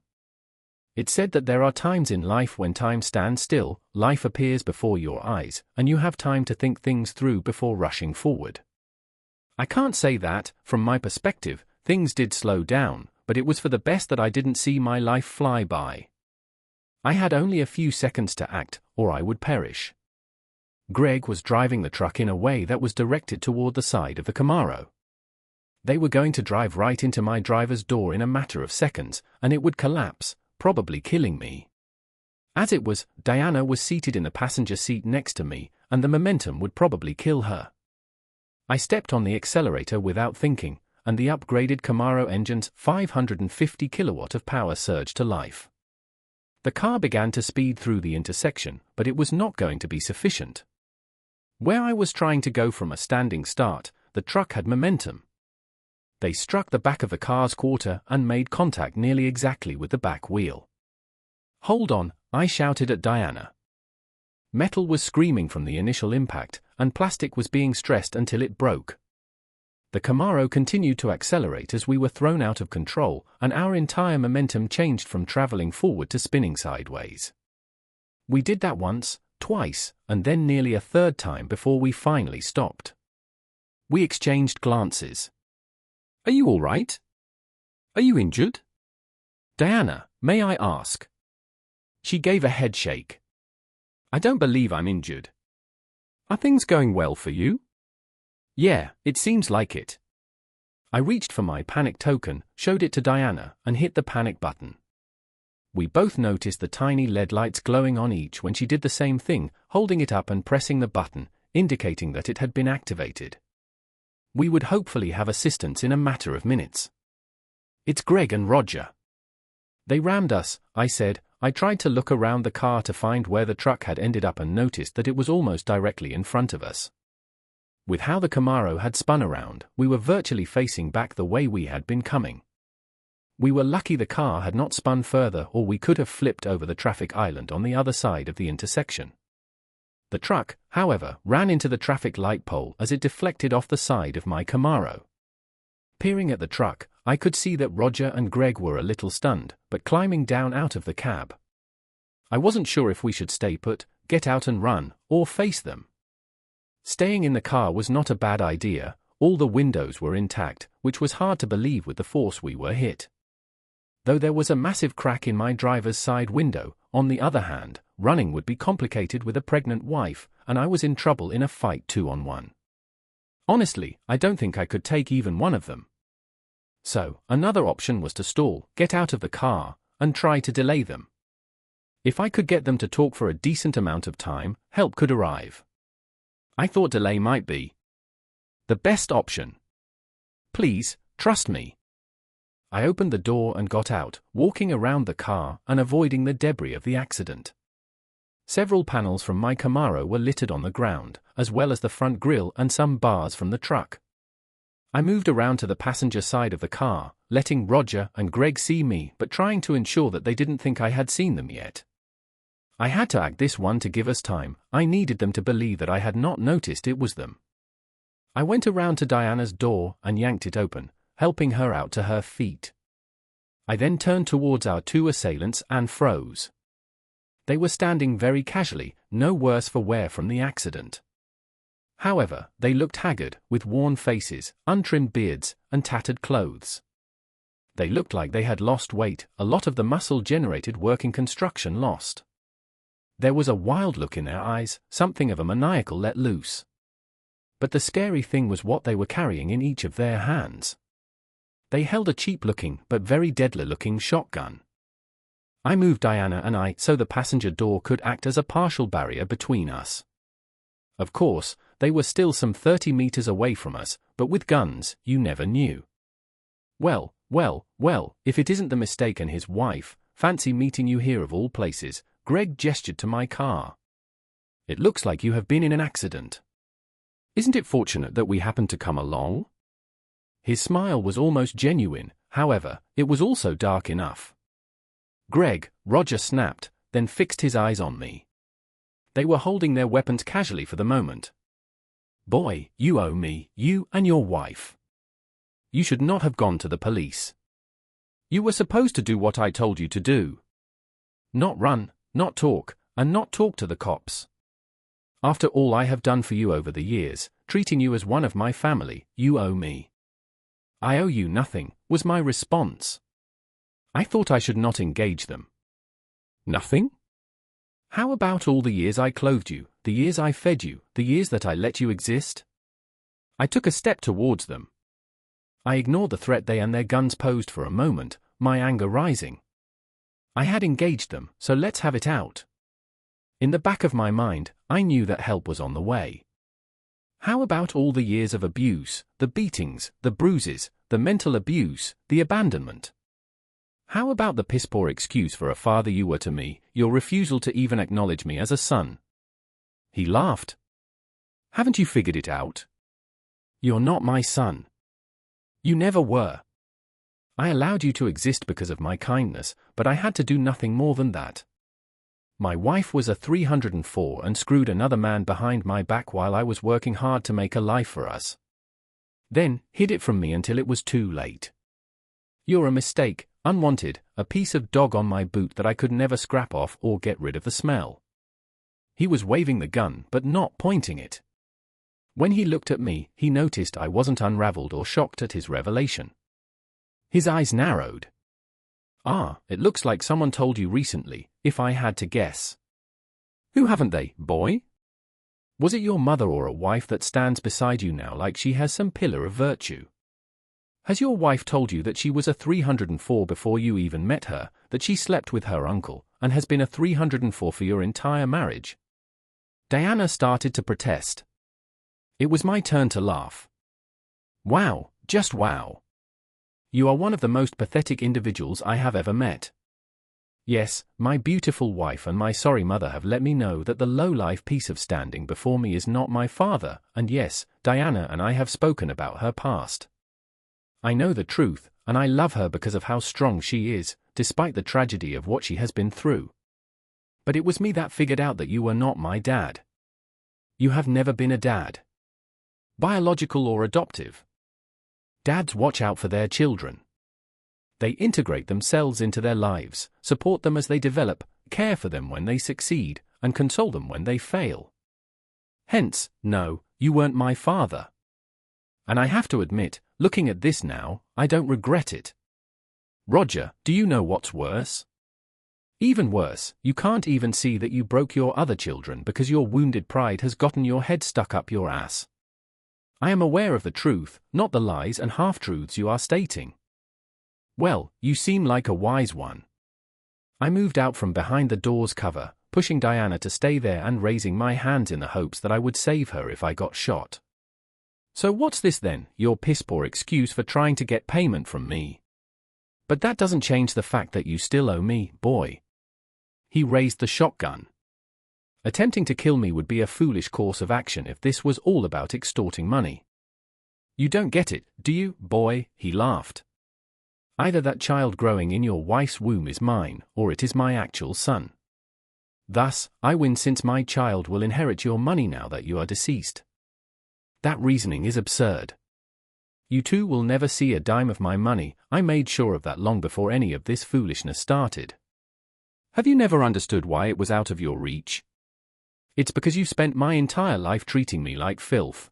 It said that there are times in life when time stands still, life appears before your eyes, and you have time to think things through before rushing forward. I can't say that, from my perspective, things did slow down, but it was for the best that I didn't see my life fly by. I had only a few seconds to act, or I would perish. Greg was driving the truck in a way that was directed toward the side of the Camaro. They were going to drive right into my driver's door in a matter of seconds, and it would collapse, probably killing me. As it was, Diana was seated in the passenger seat next to me, and the momentum would probably kill her. I stepped on the accelerator without thinking, and the upgraded Camaro engine's 550 kilowatt of power surged to life. The car began to speed through the intersection, but it was not going to be sufficient. Where I was trying to go from a standing start, the truck had momentum. They struck the back of the car's quarter and made contact nearly exactly with the back wheel. "Hold on," I shouted at Diana. Metal was screaming from the initial impact, and plastic was being stressed until it broke. The Camaro continued to accelerate as we were thrown out of control, and our entire momentum changed from traveling forward to spinning sideways. We did that once, twice, and then nearly a third time before we finally stopped. We exchanged glances. "Are you all right? Are you injured?" "Diana, may I ask?" She gave a head shake. "I don't believe I'm injured." "Are things going well for you?" "Yeah, it seems like it." I reached for my panic token, showed it to Diana, and hit the panic button. We both noticed the tiny LED lights glowing on each when she did the same thing, holding it up and pressing the button, indicating that it had been activated. We would hopefully have assistance in a matter of minutes. "It's Greg and Roger." "They rammed us," I said. I tried to look around the car to find where the truck had ended up and noticed that it was almost directly in front of us. With how the Camaro had spun around, we were virtually facing back the way we had been coming. We were lucky the car had not spun further, or we could have flipped over the traffic island on the other side of the intersection. The truck, however, ran into the traffic light pole as it deflected off the side of my Camaro. Peering at the truck, I could see that Roger and Greg were a little stunned, but climbing down out of the cab. I wasn't sure if we should stay put, get out and run, or face them. Staying in the car was not a bad idea. All the windows were intact, which was hard to believe with the force we were hit. Though there was a massive crack in my driver's side window, on the other hand, running would be complicated with a pregnant wife, and I was in trouble in a fight 2-on-1. Honestly, I don't think I could take even one of them. So, another option was to stall, get out of the car, and try to delay them. If I could get them to talk for a decent amount of time, help could arrive. I thought delay might be the best option. "Please, trust me." I opened the door and got out, walking around the car and avoiding the debris of the accident. Several panels from my Camaro were littered on the ground, as well as the front grille and some bars from the truck. I moved around to the passenger side of the car, letting Roger and Greg see me but trying to ensure that they didn't think I had seen them yet. I had to act this one to give us time. I needed them to believe that I had not noticed it was them. I went around to Diana's door and yanked it open, helping her out to her feet. I then turned towards our two assailants and froze. They were standing very casually, no worse for wear from the accident. However, they looked haggard, with worn faces, untrimmed beards, and tattered clothes. They looked like they had lost weight, a lot of the muscle generated working construction lost. There was a wild look in their eyes, something of a maniacal let loose. But the scary thing was what they were carrying in each of their hands. They held a cheap-looking but very deadly-looking shotgun. I moved Diana and I so the passenger door could act as a partial barrier between us. Of course, they were still some 30 meters away from us, but with guns, you never knew. Well, if it isn't the mistake and his wife, fancy meeting you here of all places." Greg gestured to my car. "It looks like you have been in an accident. Isn't it fortunate that we happened to come along?" His smile was almost genuine, however, it was also dark enough. "Greg," Roger snapped, then fixed his eyes on me. They were holding their weapons casually for the moment. "Boy, you owe me, you and your wife. You should not have gone to the police. You were supposed to do what I told you to do. Not run, not talk, and not talk to the cops. After all I have done for you over the years, treating you as one of my family, you owe me." "I owe you nothing," was my response. I thought I should not engage them. "Nothing? How about all the years I clothed you, the years I fed you, the years that I let you exist?" I took a step towards them. I ignored the threat they and their guns posed for a moment, my anger rising. I had engaged them, so let's have it out. In the back of my mind, I knew that help was on the way. How about all the years of abuse, the beatings, the bruises, the mental abuse, the abandonment? How about the piss-poor excuse for a father you were to me, your refusal to even acknowledge me as a son? He laughed. Haven't you figured it out? You're not my son. You never were. I allowed you to exist because of my kindness, but I had to do nothing more than that. My wife was a 304 and screwed another man behind my back while I was working hard to make a life for us. Then, hid it from me until it was too late. You're a mistake, unwanted, a piece of dog on my boot that I could never scrap off or get rid of the smell. He was waving the gun but not pointing it. When he looked at me, he noticed I wasn't unraveled or shocked at his revelation. His eyes narrowed. Ah, it looks like someone told you recently, if I had to guess. Who haven't they, boy? Was it your mother or a wife that stands beside you now like she has some pillar of virtue? Has your wife told you that she was a 304 before you even met her, that she slept with her uncle, and has been a 304 for your entire marriage? Diana started to protest. It was my turn to laugh. Wow, just wow. You are one of the most pathetic individuals I have ever met. Yes, my beautiful wife and my sorry mother have let me know that the low-life piece of standing before me is not my father, and yes, Diana and I have spoken about her past. I know the truth, and I love her because of how strong she is, despite the tragedy of what she has been through. But it was me that figured out that you were not my dad. You have never been a dad. Biological or adoptive. Dads watch out for their children. They integrate themselves into their lives, support them as they develop, care for them when they succeed, and console them when they fail. Hence, no, you weren't my father. And I have to admit, looking at this now, I don't regret it. Roger, do you know what's worse? Even worse, you can't even see that you broke your other children because your wounded pride has gotten your head stuck up your ass. I am aware of the truth, not the lies and half-truths you are stating. Well, you seem like a wise one. I moved out from behind the door's cover, pushing Diana to stay there and raising my hands in the hopes that I would save her if I got shot. So what's this then, your piss-poor excuse for trying to get payment from me? But that doesn't change the fact that you still owe me, boy. He raised the shotgun. Attempting to kill me would be a foolish course of action if this was all about extorting money. You don't get it, do you, boy? He laughed. Either that child growing in your wife's womb is mine, or it is my actual son. Thus, I win since my child will inherit your money now that you are deceased. That reasoning is absurd. You two will never see a dime of my money. I made sure of that long before any of this foolishness started. Have you never understood why it was out of your reach? It's because you spent my entire life treating me like filth.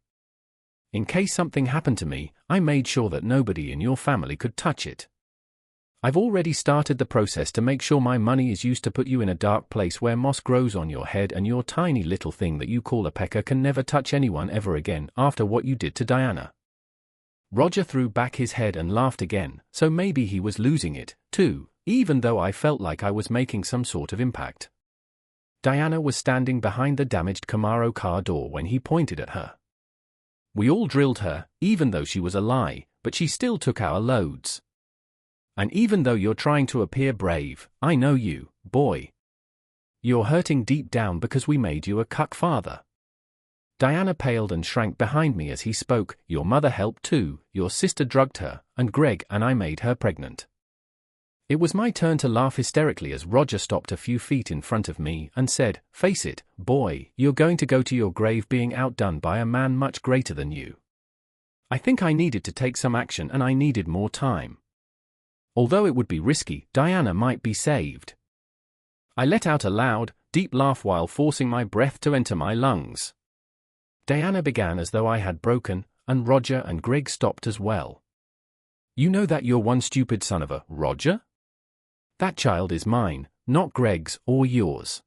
In case something happened to me, I made sure that nobody in your family could touch it. I've already started the process to make sure my money is used to put you in a dark place where moss grows on your head and your tiny little thing that you call a pecker can never touch anyone ever again after what you did to Diana. Roger threw back his head and laughed again, so maybe he was losing it, too, even though I felt like I was making some sort of impact. Diana was standing behind the damaged Camaro car door when he pointed at her. We all drilled her, even though she was a lie, but she still took our loads. And even though you're trying to appear brave, I know you, boy. You're hurting deep down because we made you a cuck father. Diana paled and shrank behind me as he spoke. Your mother helped too, your sister drugged her, and Greg and I made her pregnant. It was my turn to laugh hysterically as Roger stopped a few feet in front of me and said, "Face it, boy, you're going to go to your grave being outdone by a man much greater than you." I think I needed to take some action and I needed more time. Although it would be risky, Diana might be saved. I let out a loud, deep laugh while forcing my breath to enter my lungs. Diana began as though I had broken, and Roger and Greg stopped as well. You know that you're one stupid son of a, Roger? That child is mine, not Greg's or yours.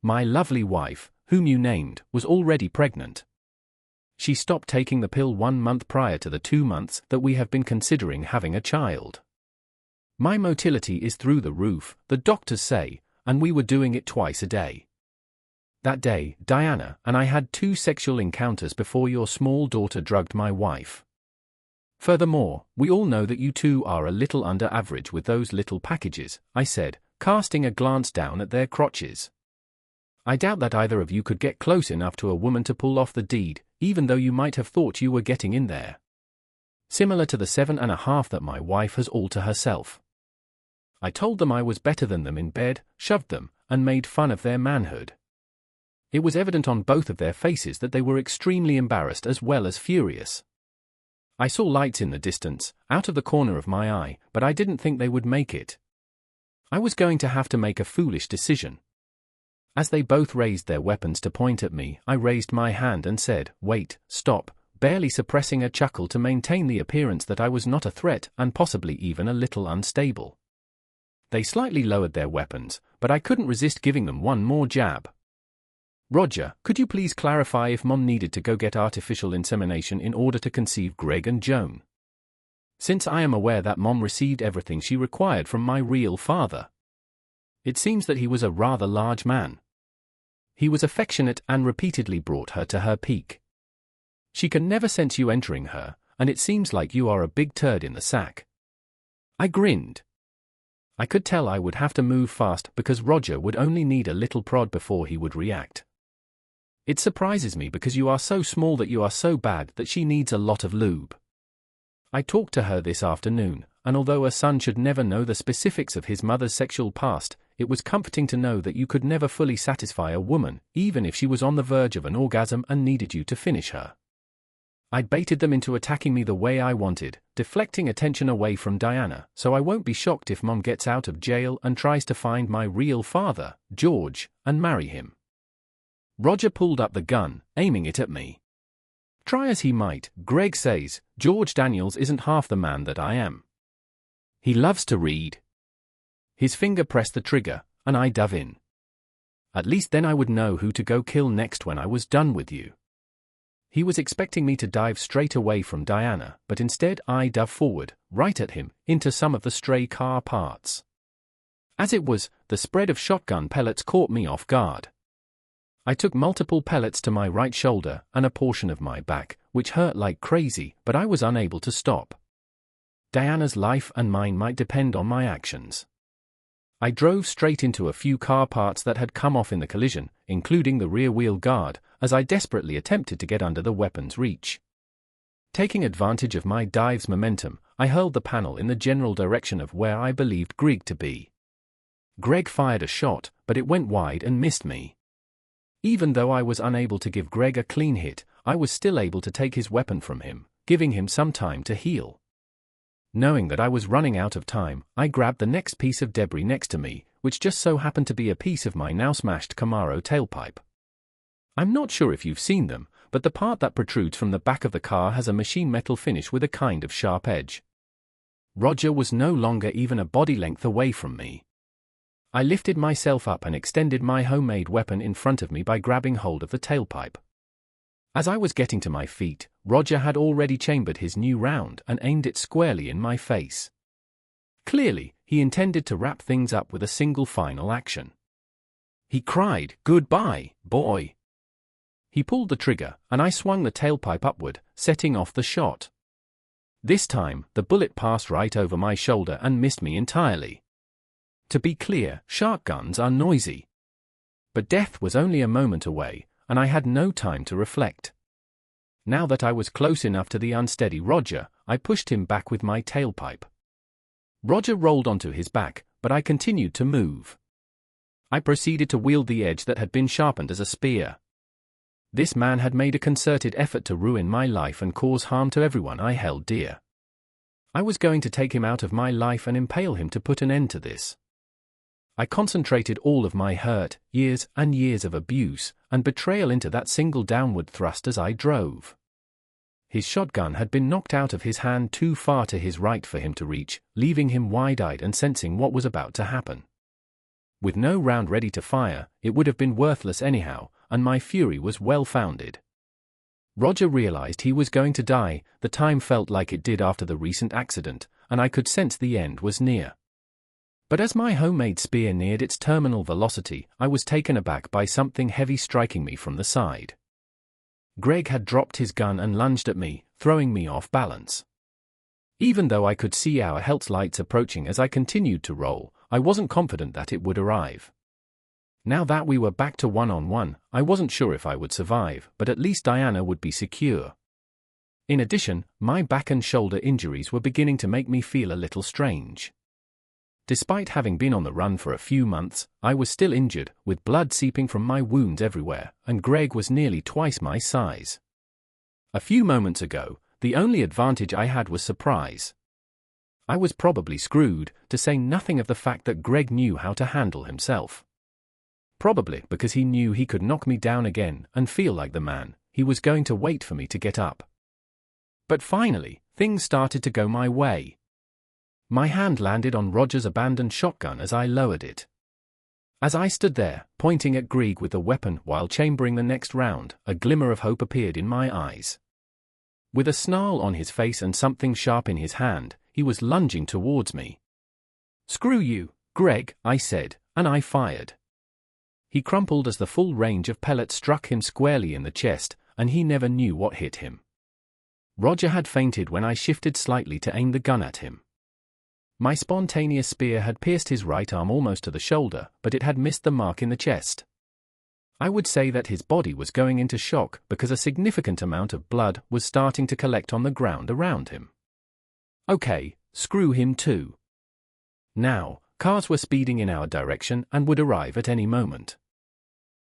My lovely wife, whom you named, was already pregnant. She stopped taking the pill 1 month prior to the 2 months that we have been considering having a child. My motility is through the roof, the doctors say, and we were doing it twice a day. That day, Diana and I had 2 sexual encounters before your small daughter drugged my wife. Furthermore, we all know that you two are a little under average with those little packages, I said, casting a glance down at their crotches. I doubt that either of you could get close enough to a woman to pull off the deed, even though you might have thought you were getting in there. Similar to the 7.5 that my wife has all to herself. I told them I was better than them in bed, shoved them, and made fun of their manhood. It was evident on both of their faces that they were extremely embarrassed as well as furious. I saw lights in the distance, out of the corner of my eye, but I didn't think they would make it. I was going to have to make a foolish decision. As they both raised their weapons to point at me, I raised my hand and said, "Wait, stop," barely suppressing a chuckle to maintain the appearance that I was not a threat and possibly even a little unstable. They slightly lowered their weapons, but I couldn't resist giving them one more jab. "Roger, could you please clarify if Mom needed to go get artificial insemination in order to conceive Greg and Joan? Since I am aware that Mom received everything she required from my real father. It seems that he was a rather large man. He was affectionate and repeatedly brought her to her peak. She can never sense you entering her, and it seems like you are a big turd in the sack." I grinned. I could tell I would have to move fast because Roger would only need a little prod before he would react. "It surprises me because you are so small that you are so bad that she needs a lot of lube. I talked to her this afternoon, and although a son should never know the specifics of his mother's sexual past, it was comforting to know that you could never fully satisfy a woman, even if she was on the verge of an orgasm and needed you to finish her." I baited them into attacking me the way I wanted, deflecting attention away from Diana, so I won't be shocked if Mom gets out of jail and tries to find my real father, George, and marry him. Roger pulled up the gun, aiming it at me. Try as he might, Greg says, George Daniels isn't half the man that I am. He loves to read. His finger pressed the trigger, and I dove in. At least then I would know who to go kill next when I was done with you. He was expecting me to dive straight away from Diana, but instead I dove forward, right at him, into some of the stray car parts. As it was, the spread of shotgun pellets caught me off guard. I took multiple pellets to my right shoulder and a portion of my back, which hurt like crazy, but I was unable to stop. Diana's life and mine might depend on my actions. I drove straight into a few car parts that had come off in the collision, including the rear wheel guard, as I desperately attempted to get under the weapon's reach. Taking advantage of my dive's momentum, I hurled the panel in the general direction of where I believed Greg to be. Greg fired a shot, but it went wide and missed me. Even though I was unable to give Greg a clean hit, I was still able to take his weapon from him, giving him some time to heal. Knowing that I was running out of time, I grabbed the next piece of debris next to me, which just so happened to be a piece of my now smashed Camaro tailpipe. I'm not sure if you've seen them, but the part that protrudes from the back of the car has a machine metal finish with a kind of sharp edge. Roger was no longer even a body length away from me. I lifted myself up and extended my homemade weapon in front of me by grabbing hold of the tailpipe. As I was getting to my feet, Roger had already chambered his new round and aimed it squarely in my face. Clearly, he intended to wrap things up with a single final action. He cried, "Goodbye, boy." He pulled the trigger, and I swung the tailpipe upward, setting off the shot. This time, the bullet passed right over my shoulder and missed me entirely. To be clear, shark guns are noisy. But death was only a moment away, and I had no time to reflect. Now that I was close enough to the unsteady Roger, I pushed him back with my tailpipe. Roger rolled onto his back, but I continued to move. I proceeded to wield the edge that had been sharpened as a spear. This man had made a concerted effort to ruin my life and cause harm to everyone I held dear. I was going to take him out of my life and impale him to put an end to this. I concentrated all of my hurt, years and years of abuse, and betrayal into that single downward thrust as I drove. His shotgun had been knocked out of his hand too far to his right for him to reach, leaving him wide-eyed and sensing what was about to happen. With no round ready to fire, it would have been worthless anyhow, and my fury was well-founded. Roger realized he was going to die. The time felt like it did after the recent accident, and I could sense the end was near. But as my homemade spear neared its terminal velocity, I was taken aback by something heavy striking me from the side. Greg had dropped his gun and lunged at me, throwing me off balance. Even though I could see our health lights approaching as I continued to roll, I wasn't confident that it would arrive. Now that we were back to one-on-one, I wasn't sure if I would survive, but at least Diana would be secure. In addition, my back and shoulder injuries were beginning to make me feel a little strange. Despite having been on the run for a few months, I was still injured, with blood seeping from my wounds everywhere, and Greg was nearly twice my size. A few moments ago, the only advantage I had was surprise. I was probably screwed, to say nothing of the fact that Greg knew how to handle himself. Probably because he knew he could knock me down again and feel like the man, he was going to wait for me to get up. But finally, things started to go my way. My hand landed on Roger's abandoned shotgun as I lowered it. As I stood there, pointing at Greg with the weapon while chambering the next round, a glimmer of hope appeared in my eyes. With a snarl on his face and something sharp in his hand, he was lunging towards me. "Screw you, Greg," I said, and I fired. He crumpled as the full range of pellets struck him squarely in the chest, and he never knew what hit him. Roger had fainted when I shifted slightly to aim the gun at him. My spontaneous spear had pierced his right arm almost to the shoulder, but it had missed the mark in the chest. I would say that his body was going into shock because a significant amount of blood was starting to collect on the ground around him. Okay, screw him too. Now, cars were speeding in our direction and would arrive at any moment.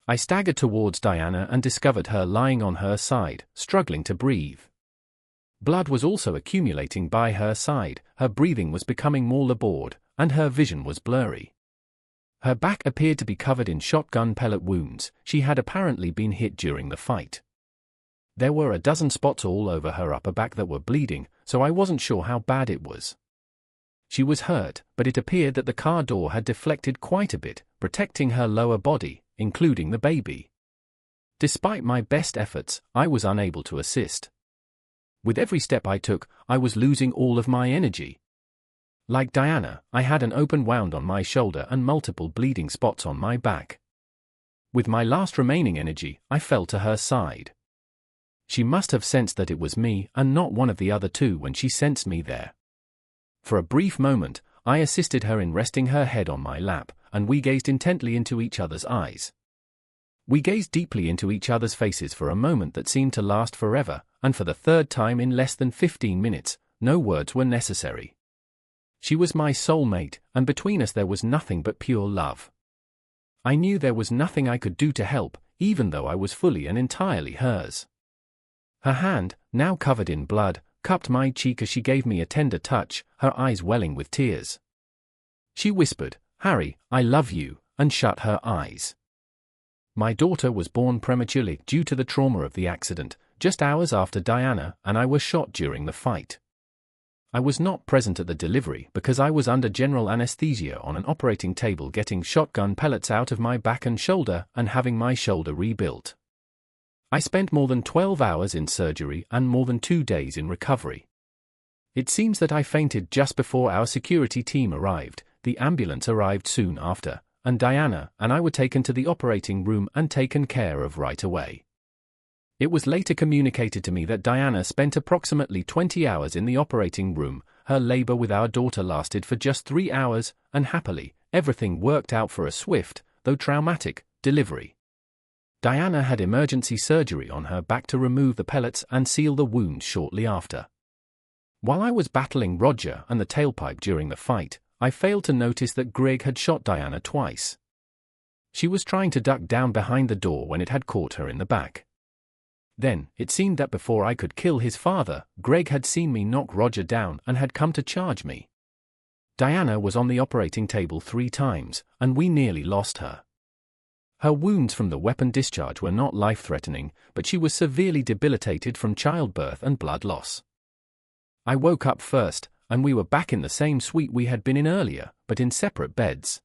I staggered towards Diana and discovered her lying on her side, struggling to breathe. Blood was also accumulating by her side, her breathing was becoming more labored, and her vision was blurry. Her back appeared to be covered in shotgun pellet wounds. She had apparently been hit during the fight. There were a dozen spots all over her upper back that were bleeding, so I wasn't sure how bad it was. She was hurt, but it appeared that the car door had deflected quite a bit, protecting her lower body, including the baby. Despite my best efforts, I was unable to assist. With every step I took, I was losing all of my energy. Like Diana, I had an open wound on my shoulder and multiple bleeding spots on my back. With my last remaining energy, I fell to her side. She must have sensed that it was me and not one of the other two when she sensed me there. For a brief moment, I assisted her in resting her head on my lap, and we gazed intently into each other's eyes. We gazed deeply into each other's faces for a moment that seemed to last forever, and for the third time in less than 15 minutes, no words were necessary. She was my soulmate, and between us there was nothing but pure love. I knew there was nothing I could do to help, even though I was fully and entirely hers. Her hand, now covered in blood, cupped my cheek as she gave me a tender touch, her eyes welling with tears. She whispered, "Harry, I love you," and shut her eyes. My daughter was born prematurely due to the trauma of the accident, just hours after Diana and I were shot during the fight. I was not present at the delivery because I was under general anesthesia on an operating table getting shotgun pellets out of my back and shoulder and having my shoulder rebuilt. I spent more than 12 hours in surgery and more than 2 days in recovery. It seems that I fainted just before our security team arrived. The ambulance arrived soon after, and Diana and I were taken to the operating room and taken care of right away. It was later communicated to me that Diana spent approximately 20 hours in the operating room. Her labor with our daughter lasted for just 3 hours, and happily, everything worked out for a swift, though traumatic, delivery. Diana had emergency surgery on her back to remove the pellets and seal the wound shortly after. While I was battling Roger and the tailpipe during the fight, I failed to notice that Greg had shot Diana twice. She was trying to duck down behind the door when it had caught her in the back. Then, it seemed that before I could kill his father, Greg had seen me knock Roger down and had come to charge me. Diana was on the operating table 3 times, and we nearly lost her. Her wounds from the weapon discharge were not life-threatening, but she was severely debilitated from childbirth and blood loss. I woke up first, and we were back in the same suite we had been in earlier, but in separate beds.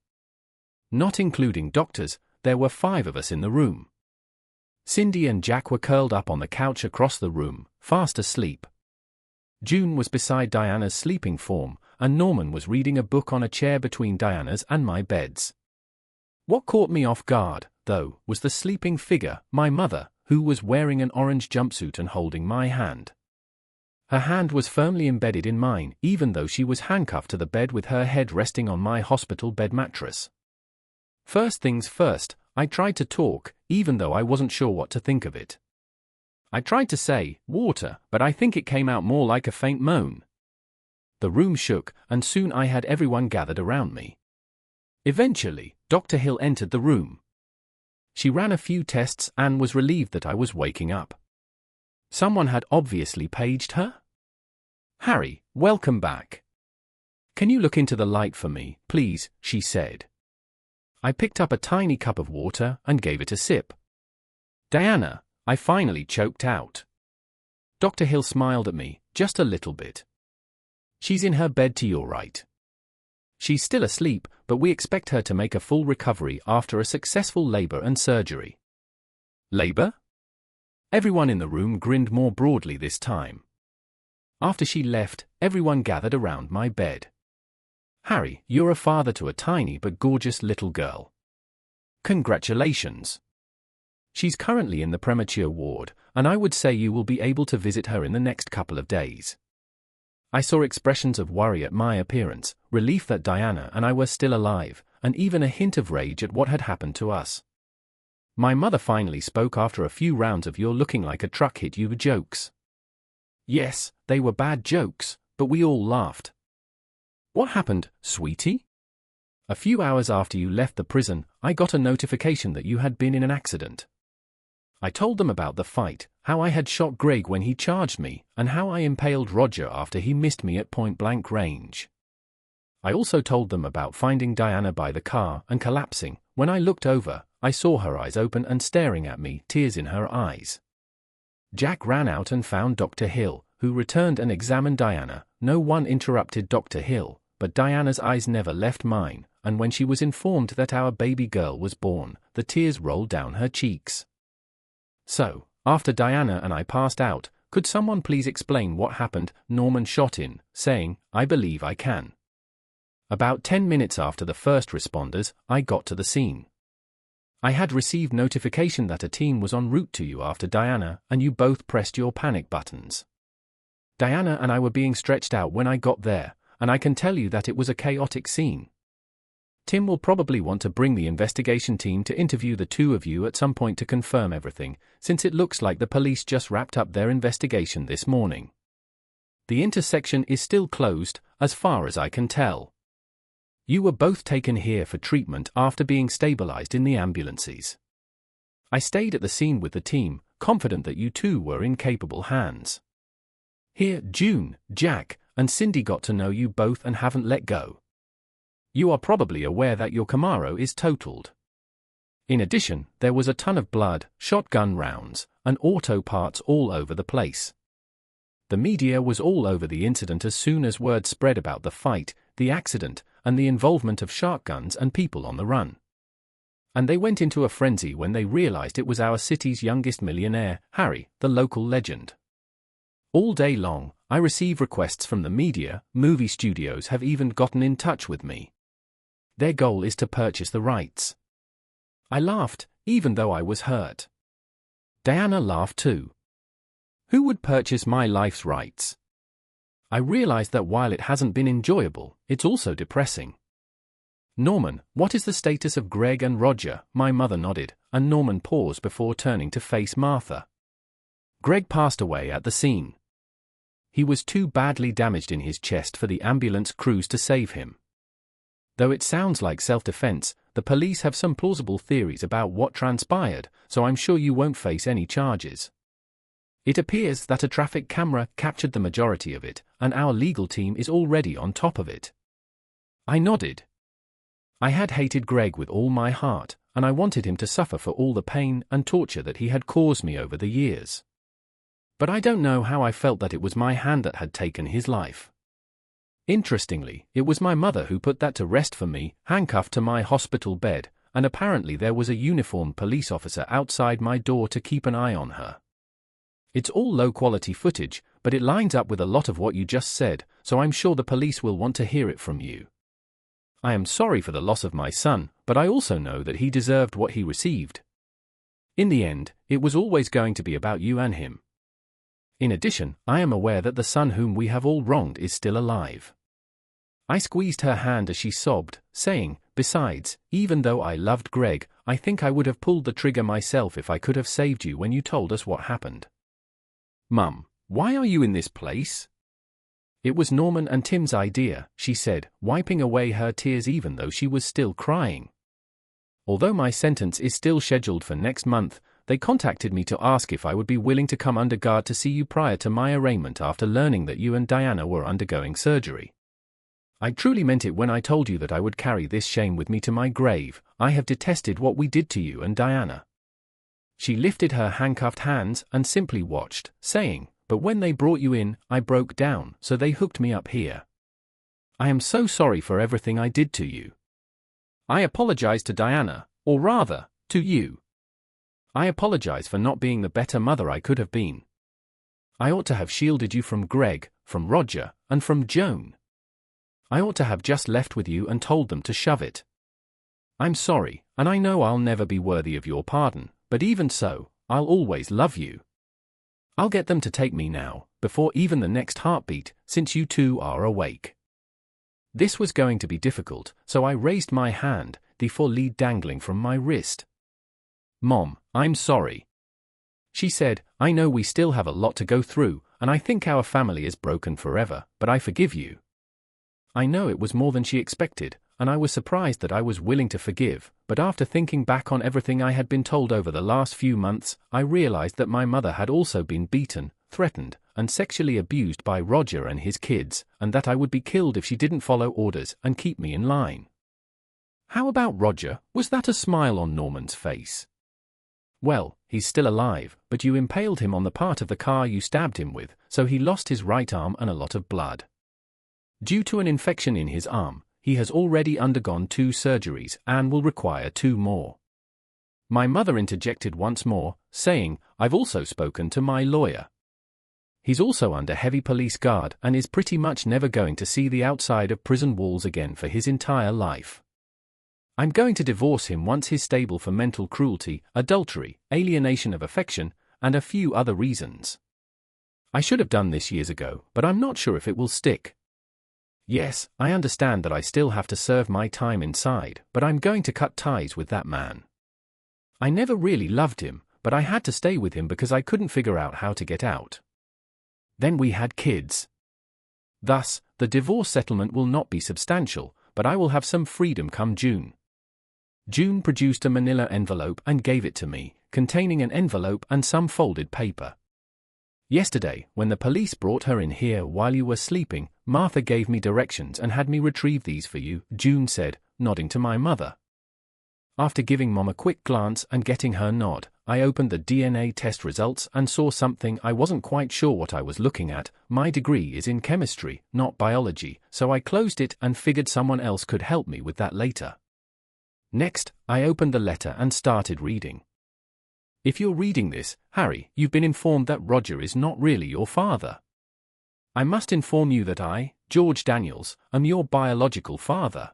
Not including doctors, there were 5 of us in the room. Cindy and Jack were curled up on the couch across the room, fast asleep. June was beside Diana's sleeping form, and Norman was reading a book on a chair between Diana's and my beds. What caught me off guard, though, was the sleeping figure, my mother, who was wearing an orange jumpsuit and holding my hand. Her hand was firmly embedded in mine, even though she was handcuffed to the bed with her head resting on my hospital bed mattress. First things first, I tried to talk, even though I wasn't sure what to think of it. I tried to say, "water," but I think it came out more like a faint moan. The room shook, and soon I had everyone gathered around me. Eventually, Dr. Hill entered the room. She ran a few tests and was relieved that I was waking up. Someone had obviously paged her? "Harry, welcome back. Can you look into the light for me, please?" she said. I picked up a tiny cup of water and gave it a sip. "Diana," I finally choked out. Dr. Hill smiled at me, just a little bit. "She's in her bed to your right. She's still asleep, but we expect her to make a full recovery after a successful labor and surgery." Labor? Everyone in the room grinned more broadly this time. After she left, everyone gathered around my bed. "Harry, you're a father to a tiny but gorgeous little girl. Congratulations. She's currently in the premature ward, and I would say you will be able to visit her in the next couple of days." I saw expressions of worry at my appearance, relief that Diana and I were still alive, and even a hint of rage at what had happened to us. My mother finally spoke after a few rounds of "you're looking like a truck hit you" jokes. Yes, they were bad jokes, but we all laughed. "What happened, sweetie?" "A few hours after you left the prison, I got a notification that you had been in an accident. I told them about the fight, how I had shot Greg when he charged me, and how I impaled Roger after he missed me at point-blank range. I also told them about finding Diana by the car and collapsing. When I looked over, I saw her eyes open and staring at me, tears in her eyes. Jack ran out and found Dr. Hill, who returned and examined Diana. No one interrupted Dr. Hill, but Diana's eyes never left mine, and when she was informed that our baby girl was born, the tears rolled down her cheeks. So, after Diana and I passed out, could someone please explain what happened? Norman shot in, saying, "I believe I can." About 10 minutes after the first responders, I got to the scene. I had received notification that a team was en route to you after Diana, and you both pressed your panic buttons. Diana and I were being stretched out when I got there, and I can tell you that it was a chaotic scene. Tim will probably want to bring the investigation team to interview the two of you at some point to confirm everything, since it looks like the police just wrapped up their investigation this morning. The intersection is still closed, as far as I can tell. You were both taken here for treatment after being stabilized in the ambulances. I stayed at the scene with the team, confident that you two were in capable hands. Here, June, Jack, and Cindy got to know you both and haven't let go. You are probably aware that your Camaro is totaled. In addition, there was a ton of blood, shotgun rounds, and auto parts all over the place. The media was all over the incident as soon as word spread about the fight, the accident, and the involvement of shotguns and people on the run. And they went into a frenzy when they realized it was our city's youngest millionaire, Harry, the local legend. All day long, I receive requests from the media. Movie studios have even gotten in touch with me. Their goal is to purchase the rights. I laughed, even though I was hurt. Diana laughed too. Who would purchase my life's rights? I realized that while it hasn't been enjoyable, it's also depressing. Norman, what is the status of Greg and Roger? My mother nodded, and Norman paused before turning to face Martha. Greg passed away at the scene. He was too badly damaged in his chest for the ambulance crews to save him. Though it sounds like self-defense, the police have some plausible theories about what transpired, so I'm sure you won't face any charges. It appears that a traffic camera captured the majority of it, and our legal team is already on top of it. I nodded. I had hated Greg with all my heart, and I wanted him to suffer for all the pain and torture that he had caused me over the years. But I don't know how I felt that it was my hand that had taken his life. Interestingly, it was my mother who put that to rest for me, handcuffed to my hospital bed, and apparently there was a uniformed police officer outside my door to keep an eye on her. It's all low-quality footage, but it lines up with a lot of what you just said, so I'm sure the police will want to hear it from you. I am sorry for the loss of my son, but I also know that he deserved what he received. In the end, it was always going to be about you and him. In addition, I am aware that the son whom we have all wronged is still alive. I squeezed her hand as she sobbed, saying, besides, even though I loved Greg, I think I would have pulled the trigger myself if I could have saved you when you told us what happened. Mum, why are you in this place? It was Norman and Tim's idea, she said, wiping away her tears even though she was still crying. Although my sentence is still scheduled for next month, they contacted me to ask if I would be willing to come under guard to see you prior to my arraignment after learning that you and Diana were undergoing surgery. I truly meant it when I told you that I would carry this shame with me to my grave. I have detested what we did to you and Diana. She lifted her handcuffed hands and simply watched, saying, but when they brought you in, I broke down, so they hooked me up here. I am so sorry for everything I did to you. I apologize to Diana, or rather, to you. I apologize for not being the better mother I could have been. I ought to have shielded you from Greg, from Roger, and from Joan. I ought to have just left with you and told them to shove it. I'm sorry, and I know I'll never be worthy of your pardon, but even so, I'll always love you. I'll get them to take me now, before even the next heartbeat, since you two are awake. This was going to be difficult, so I raised my hand, the four-lead dangling from my wrist. Mom, I'm sorry. She said, I know we still have a lot to go through, and I think our family is broken forever, but I forgive you. I know it was more than she expected, and I was surprised that I was willing to forgive, but after thinking back on everything I had been told over the last few months, I realized that my mother had also been beaten, threatened, and sexually abused by Roger and his kids, and that I would be killed if she didn't follow orders and keep me in line. How about Roger? Was that a smile on Norman's face? Well, he's still alive, but you impaled him on the part of the car you stabbed him with, so he lost his right arm and a lot of blood. Due to an infection in his arm, he has already undergone 2 surgeries and will require 2 more. My mother interjected once more, saying, I've also spoken to my lawyer. He's also under heavy police guard and is pretty much never going to see the outside of prison walls again for his entire life. I'm going to divorce him once he's stable for mental cruelty, adultery, alienation of affection, and a few other reasons. I should have done this years ago, but I'm not sure if it will stick. Yes, I understand that I still have to serve my time inside, but I'm going to cut ties with that man. I never really loved him, but I had to stay with him because I couldn't figure out how to get out. Then we had kids. Thus, the divorce settlement will not be substantial, but I will have some freedom come June. June produced a manila envelope and gave it to me, containing an envelope and some folded paper. Yesterday, when the police brought her in here while you were sleeping, Martha gave me directions and had me retrieve these for you, June said, nodding to my mother. After giving Mom a quick glance and getting her nod, I opened the DNA test results and saw something I wasn't quite sure what I was looking at. My degree is in chemistry, not biology, so I closed it and figured someone else could help me with that later. Next, I opened the letter and started reading. If you're reading this, Harry, you've been informed that Roger is not really your father. I must inform you that I, George Daniels, am your biological father.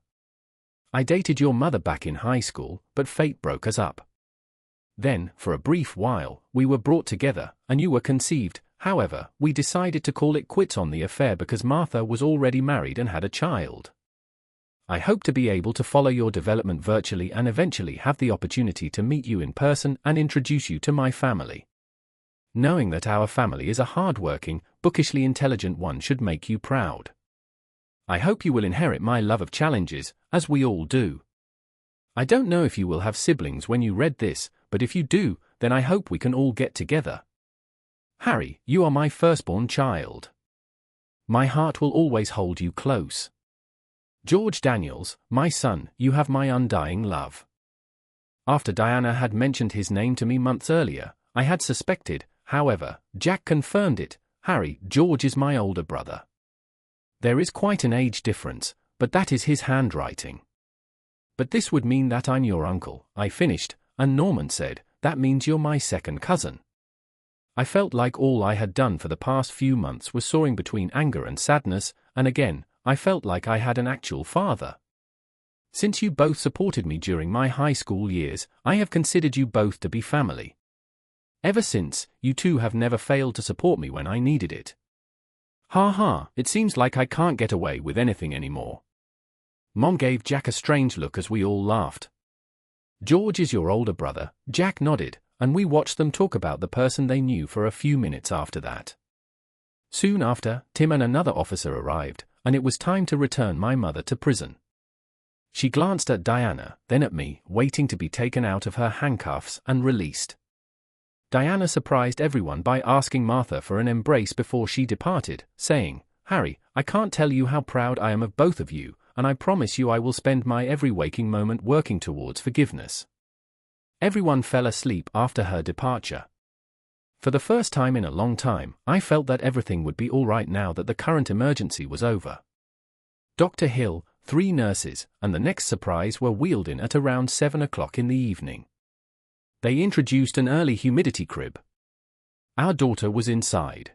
I dated your mother back in high school, but fate broke us up. Then, for a brief while, we were brought together, and you were conceived. However, we decided to call it quits on the affair because Martha was already married and had a child. I hope to be able to follow your development virtually and eventually have the opportunity to meet you in person and introduce you to my family. Knowing that our family is a hard-working, bookishly intelligent one should make you proud. I hope you will inherit my love of challenges, as we all do. I don't know if you will have siblings when you read this, but if you do, then I hope we can all get together. Harry, you are my firstborn child. My heart will always hold you close. George Daniels, my son, you have my undying love. After Diana had mentioned his name to me months earlier, I had suspected, however, Jack confirmed it. Harry, George is my older brother. There is quite an age difference, but that is his handwriting. But this would mean that I'm your uncle, I finished, and Norman said, that means you're my second cousin. I felt like all I had done for the past few months was soaring between anger and sadness, and again, I felt like I had an actual father. Since you both supported me during my high school years, I have considered you both to be family. Ever since, you two have never failed to support me when I needed it. Ha ha, it seems like I can't get away with anything anymore. Mom gave Jack a strange look as we all laughed. George is your older brother, Jack nodded, and we watched them talk about the person they knew for a few minutes after that. Soon after, Tim and another officer arrived, and it was time to return my mother to prison. She glanced at Diana, then at me, waiting to be taken out of her handcuffs and released. Diana surprised everyone by asking Martha for an embrace before she departed, saying, "Harry, I can't tell you how proud I am of both of you, and I promise you I will spend my every waking moment working towards forgiveness." Everyone fell asleep after her departure. For the first time in a long time, I felt that everything would be all right now that the current emergency was over. Dr. Hill, 3 nurses, and the next surprise were wheeled in at around 7 o'clock in the evening. They introduced an early humidity crib. Our daughter was inside.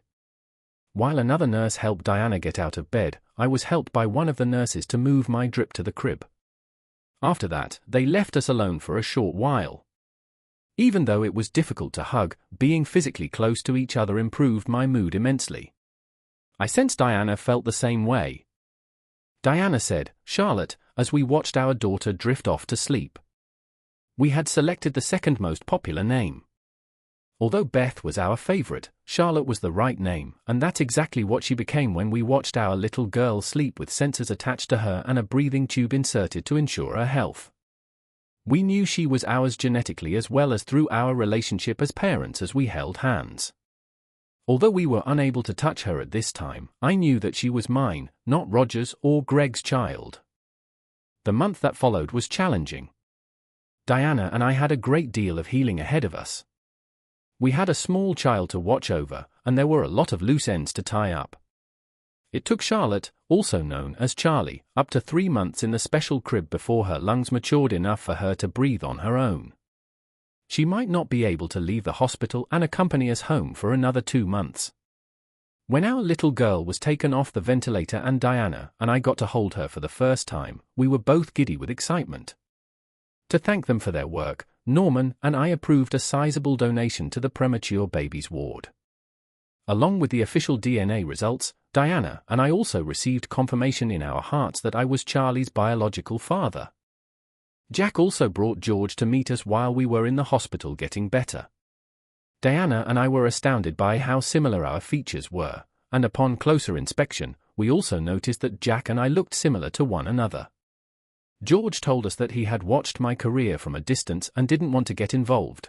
While another nurse helped Diana get out of bed, I was helped by one of the nurses to move my drip to the crib. After that, they left us alone for a short while. Even though it was difficult to hug, being physically close to each other improved my mood immensely. I sensed Diana felt the same way. Diana said, "Charlotte," as we watched our daughter drift off to sleep. We had selected the second most popular name. Although Beth was our favorite, Charlotte was the right name, and that's exactly what she became when we watched our little girl sleep with sensors attached to her and a breathing tube inserted to ensure her health. We knew she was ours genetically as well as through our relationship as parents as we held hands. Although we were unable to touch her at this time, I knew that she was mine, not Roger's or Greg's child. The month that followed was challenging. Diana and I had a great deal of healing ahead of us. We had a small child to watch over, and there were a lot of loose ends to tie up. It took Charlotte, also known as Charlie, up to 3 months in the special crib before her lungs matured enough for her to breathe on her own. She might not be able to leave the hospital and accompany us home for another 2 months. When our little girl was taken off the ventilator and Diana and I got to hold her for the first time, we were both giddy with excitement. To thank them for their work, Norman and I approved a sizable donation to the premature babies ward. Along with the official DNA results, Diana and I also received confirmation in our hearts that I was Charlie's biological father. Jack also brought George to meet us while we were in the hospital getting better. Diana and I were astounded by how similar our features were, and upon closer inspection, we also noticed that Jack and I looked similar to one another. George told us that he had watched my career from a distance and didn't want to get involved.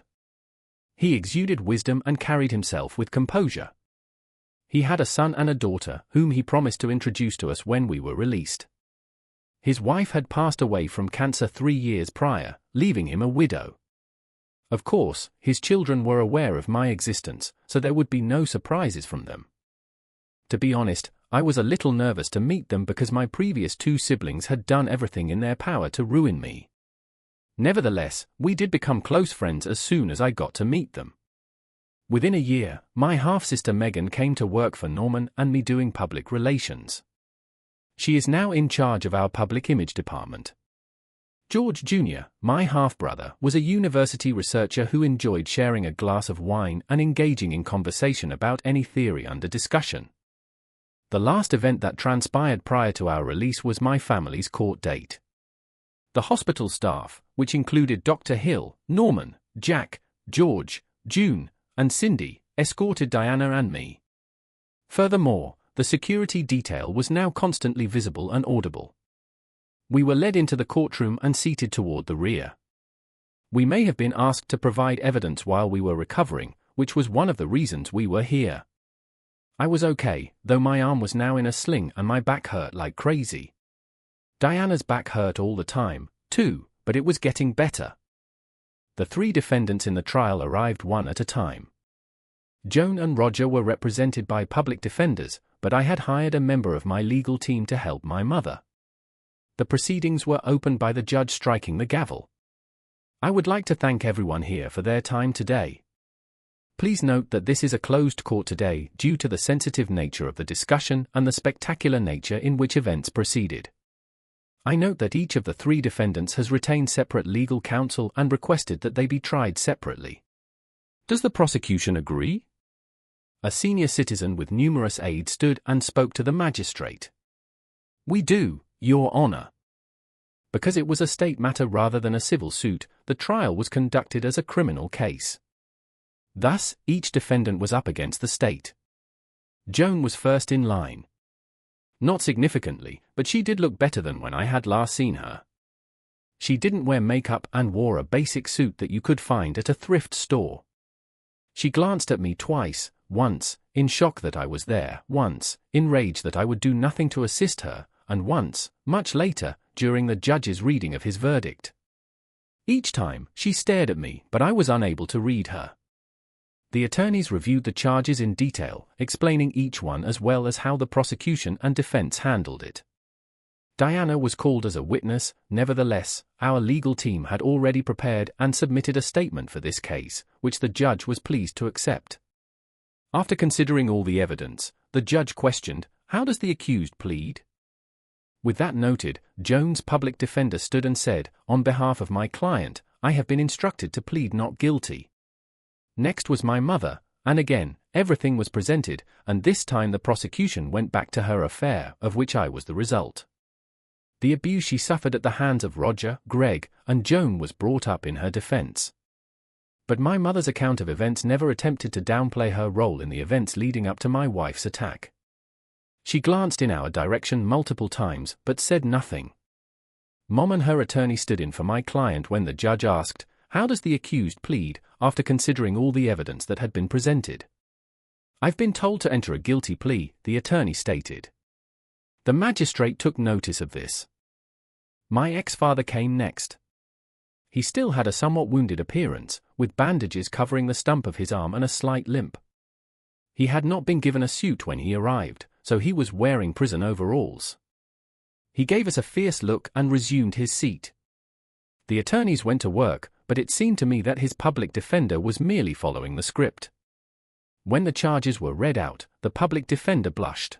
He exuded wisdom and carried himself with composure. He had a son and a daughter, whom he promised to introduce to us when we were released. His wife had passed away from cancer 3 years prior, leaving him a widow. Of course, his children were aware of my existence, so there would be no surprises from them. To be honest, I was a little nervous to meet them because my previous 2 siblings had done everything in their power to ruin me. Nevertheless, we did become close friends as soon as I got to meet them. Within a year, my half-sister Megan came to work for Norman and me doing public relations. She is now in charge of our public image department. George Jr., my half-brother, was a university researcher who enjoyed sharing a glass of wine and engaging in conversation about any theory under discussion. The last event that transpired prior to our release was my family's court date. The hospital staff, which included Dr. Hill, Norman, Jack, George, June, and Cindy, escorted Diana and me. Furthermore, the security detail was now constantly visible and audible. We were led into the courtroom and seated toward the rear. We may have been asked to provide evidence while we were recovering, which was one of the reasons we were here. I was okay, though my arm was now in a sling and my back hurt like crazy. Diana's back hurt all the time, too, but it was getting better. The 3 defendants in the trial arrived one at a time. Joan and Roger were represented by public defenders, but I had hired a member of my legal team to help my mother. The proceedings were opened by the judge striking the gavel. I would like to thank everyone here for their time today. Please note that this is a closed court today due to the sensitive nature of the discussion and the spectacular nature in which events proceeded. I note that each of the 3 defendants has retained separate legal counsel and requested that they be tried separately. Does the prosecution agree? A senior citizen with numerous aides stood and spoke to the magistrate. We do, Your Honor. Because it was a state matter rather than a civil suit, the trial was conducted as a criminal case. Thus, each defendant was up against the state. Joan was first in line. Not significantly, but she did look better than when I had last seen her. She didn't wear makeup and wore a basic suit that you could find at a thrift store. She glanced at me twice, once, in shock that I was there, once, in rage that I would do nothing to assist her, and once, much later, during the judge's reading of his verdict. Each time, she stared at me, but I was unable to read her. The attorneys reviewed the charges in detail, explaining each one as well as how the prosecution and defense handled it. Diana was called as a witness. Nevertheless, our legal team had already prepared and submitted a statement for this case, which the judge was pleased to accept. After considering all the evidence, the judge questioned, "How does the accused plead?" With that noted, Joan's public defender stood and said, "On behalf of my client, I have been instructed to plead not guilty." Next was my mother, and again, everything was presented, and this time the prosecution went back to her affair, of which I was the result. The abuse she suffered at the hands of Roger, Greg, and Joan was brought up in her defense. But my mother's account of events never attempted to downplay her role in the events leading up to my wife's attack. She glanced in our direction multiple times, but said nothing. Mom and her attorney stood in for my client when the judge asked, "How does the accused plead?" after considering all the evidence that had been presented. "I've been told to enter a guilty plea," the attorney stated. The magistrate took notice of this. My ex-father came next. He still had a somewhat wounded appearance, with bandages covering the stump of his arm and a slight limp. He had not been given a suit when he arrived, so he was wearing prison overalls. He gave us a fierce look and resumed his seat. The attorneys went to work, but it seemed to me that his public defender was merely following the script. When the charges were read out, the public defender blushed.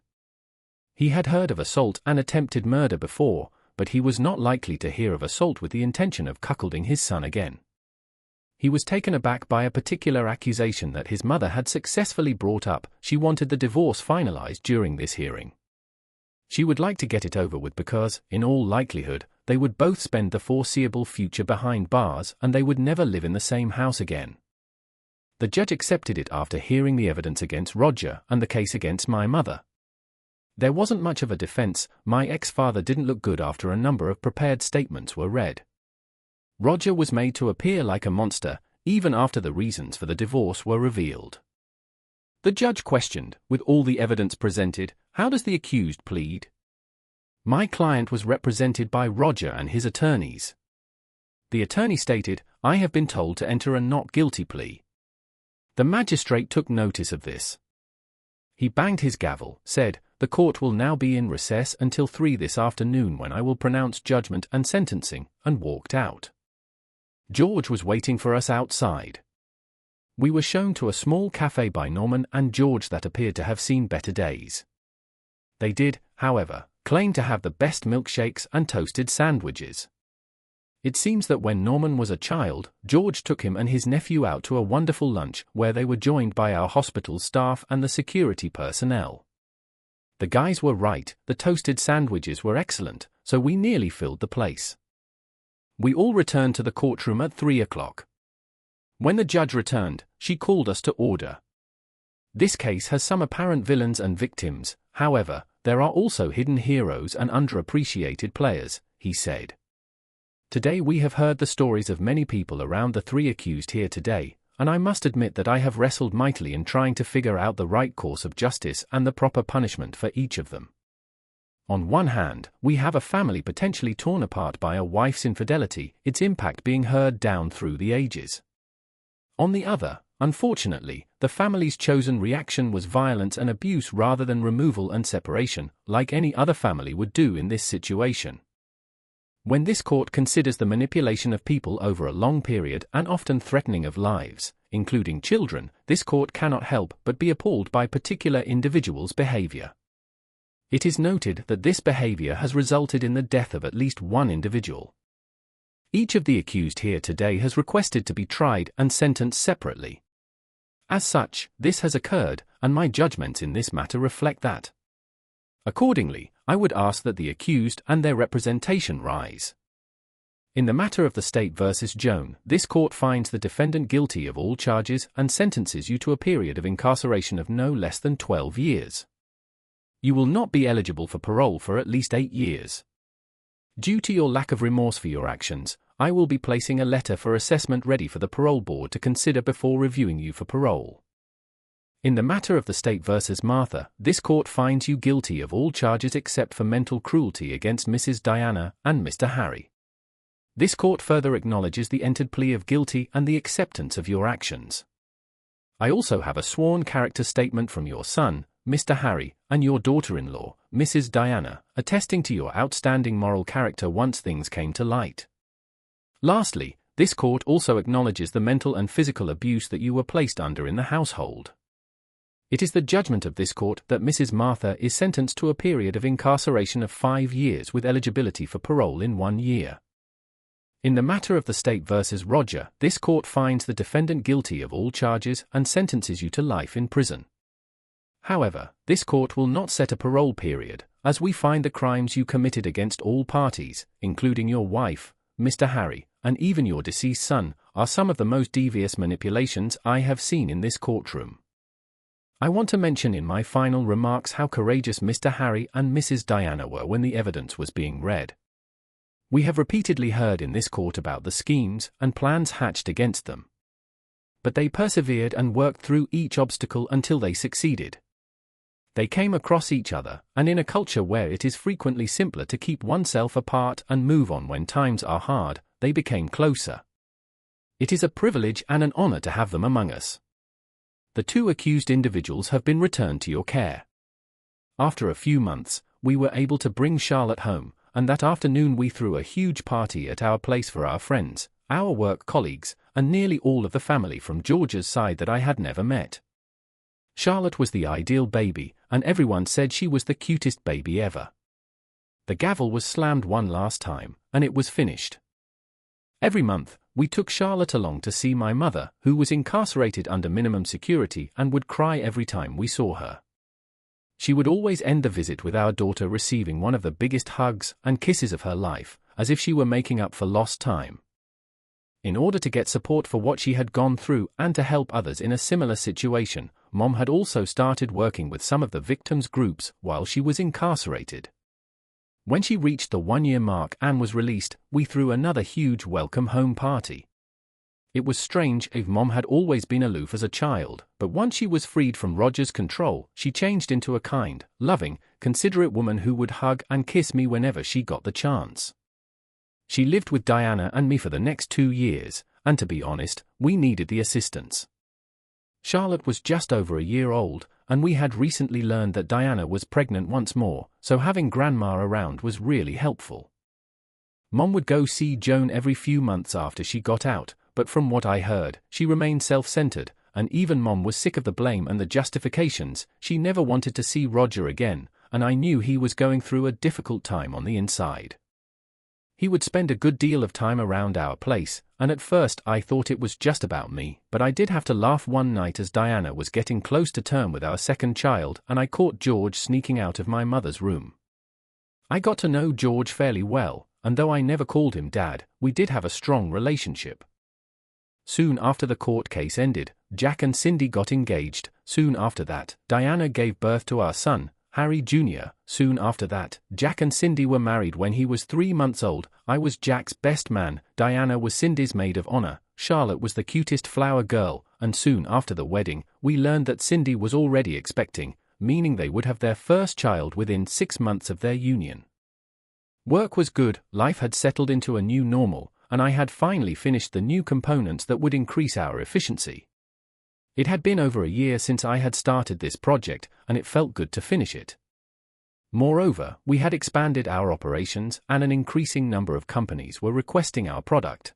He had heard of assault and attempted murder before, but he was not likely to hear of assault with the intention of cuckolding his son again. He was taken aback by a particular accusation that his mother had successfully brought up. She wanted the divorce finalized during this hearing. She would like to get it over with because, in all likelihood, they would both spend the foreseeable future behind bars and they would never live in the same house again. The judge accepted it after hearing the evidence against Roger and the case against my mother. There wasn't much of a defense. My ex-father didn't look good after a number of prepared statements were read. Roger was made to appear like a monster, even after the reasons for the divorce were revealed. The judge questioned, with all the evidence presented, "How does the accused plead?" My client was represented by Roger and his attorneys. The attorney stated, "I have been told to enter a not guilty plea." The magistrate took notice of this. He banged his gavel, said, "The court will now be in recess until 3 this afternoon when I will pronounce judgment and sentencing," and walked out. George was waiting for us outside. We were shown to a small cafe by Norman and George that appeared to have seen better days. They did, however, claim to have the best milkshakes and toasted sandwiches. It seems that when Norman was a child, George took him and his nephew out to a wonderful lunch where they were joined by our hospital staff and the security personnel. The guys were right, the toasted sandwiches were excellent, so we nearly filled the place. We all returned to the courtroom at 3 o'clock. When the judge returned, she called us to order. This case has some apparent villains and victims, however, there are also hidden heroes and underappreciated players, he said. Today we have heard the stories of many people around the 3 accused here today, and I must admit that I have wrestled mightily in trying to figure out the right course of justice and the proper punishment for each of them. On one hand, we have a family potentially torn apart by a wife's infidelity, its impact being heard down through the ages. On the other, unfortunately, the family's chosen reaction was violence and abuse rather than removal and separation, like any other family would do in this situation. When this court considers the manipulation of people over a long period and often threatening of lives, including children, this court cannot help but be appalled by particular individuals' behavior. It is noted that this behavior has resulted in the death of at least one individual. Each of the accused here today has requested to be tried and sentenced separately. As such, this has occurred, and my judgments in this matter reflect that. Accordingly, I would ask that the accused and their representation rise. In the matter of the State versus Joan, this court finds the defendant guilty of all charges and sentences you to a period of incarceration of no less than 12 years. You will not be eligible for parole for at least 8 years. Due to your lack of remorse for your actions, I will be placing a letter for assessment ready for the parole board to consider before reviewing you for parole. In the matter of the State versus Martha, this court finds you guilty of all charges except for mental cruelty against Mrs. Diana and Mr. Harry. This court further acknowledges the entered plea of guilty and the acceptance of your actions. I also have a sworn character statement from your son, Mr. Harry, and your daughter-in-law, Mrs. Diana, attesting to your outstanding moral character once things came to light. Lastly, this court also acknowledges the mental and physical abuse that you were placed under in the household. It is the judgment of this court that Mrs. Martha is sentenced to a period of incarceration of 5 years with eligibility for parole in 1 year. In the matter of the State versus Roger, this court finds the defendant guilty of all charges and sentences you to life in prison. However, this court will not set a parole period, as we find the crimes you committed against all parties, including your wife, Mr. Harry, and even your deceased son, are some of the most devious manipulations I have seen in this courtroom. I want to mention in my final remarks how courageous Mr. Harry and Mrs. Diana were when the evidence was being read. We have repeatedly heard in this court about the schemes and plans hatched against them. But they persevered and worked through each obstacle until they succeeded. They came across each other, and in a culture where it is frequently simpler to keep oneself apart and move on when times are hard, they became closer. It is a privilege and an honor to have them among us. The 2 accused individuals have been returned to your care. After a few months, we were able to bring Charlotte home, and that afternoon we threw a huge party at our place for our friends, our work colleagues, and nearly all of the family from George's side that I had never met. Charlotte was the ideal baby, and everyone said she was the cutest baby ever. The gavel was slammed one last time, and it was finished. Every month, we took Charlotte along to see my mother, who was incarcerated under minimum security and would cry every time we saw her. She would always end the visit with our daughter receiving one of the biggest hugs and kisses of her life, as if she were making up for lost time. In order to get support for what she had gone through and to help others in a similar situation, Mom had also started working with some of the victims' groups while she was incarcerated. When she reached the 1-year mark and was released, we threw another huge welcome home party. It was strange if Mom had always been aloof as a child, but once she was freed from Roger's control, she changed into a kind, loving, considerate woman who would hug and kiss me whenever she got the chance. She lived with Diana and me for the next 2 years, and to be honest, we needed the assistance. Charlotte was just over a year old, and we had recently learned that Diana was pregnant once more, so having Grandma around was really helpful. Mom would go see Joan every few months after she got out, but from what I heard, she remained self-centered, and even Mom was sick of the blame and the justifications. She never wanted to see Roger again, and I knew he was going through a difficult time on the inside. He would spend a good deal of time around our place, and at first I thought it was just about me, but I did have to laugh one night as Diana was getting close to term with our second child and I caught George sneaking out of my mother's room. I got to know George fairly well, and though I never called him Dad, we did have a strong relationship. Soon after the court case ended, Jack and Cindy got engaged. Soon after that, Diana gave birth to our son, Harry Jr. Soon after that, Jack and Cindy were married when he was 3 months old. I was Jack's best man, Diana was Cindy's maid of honor, Charlotte was the cutest flower girl, and soon after the wedding, we learned that Cindy was already expecting, meaning they would have their first child within 6 months of their union. Work was good, life had settled into a new normal, and I had finally finished the new components that would increase our efficiency. It had been over a year since I had started this project, and it felt good to finish it. Moreover, we had expanded our operations, and an increasing number of companies were requesting our product.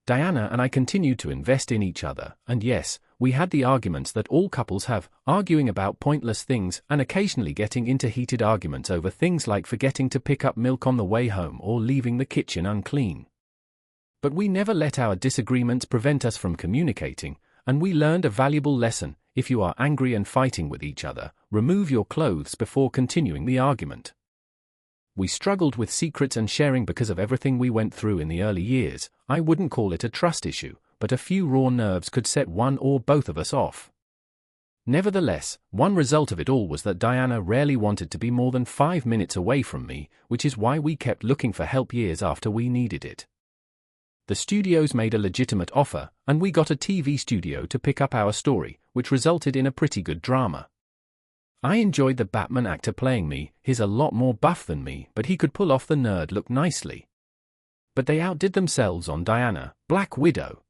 Diana and I continued to invest in each other, and yes, we had the arguments that all couples have, arguing about pointless things and occasionally getting into heated arguments over things like forgetting to pick up milk on the way home or leaving the kitchen unclean. But we never let our disagreements prevent us from communicating, and we learned a valuable lesson. If you are angry and fighting with each other, remove your clothes before continuing the argument. We struggled with secrets and sharing because of everything we went through in the early years. I wouldn't call it a trust issue, but a few raw nerves could set one or both of us off. Nevertheless, one result of it all was that Diana rarely wanted to be more than 5 minutes away from me, which is why we kept looking for help years after we needed it. The studios made a legitimate offer, and we got a TV studio to pick up our story, which resulted in a pretty good drama. I enjoyed the Batman actor playing me. He's a lot more buff than me, but he could pull off the nerd look nicely. But they outdid themselves on Diana, Black Widow.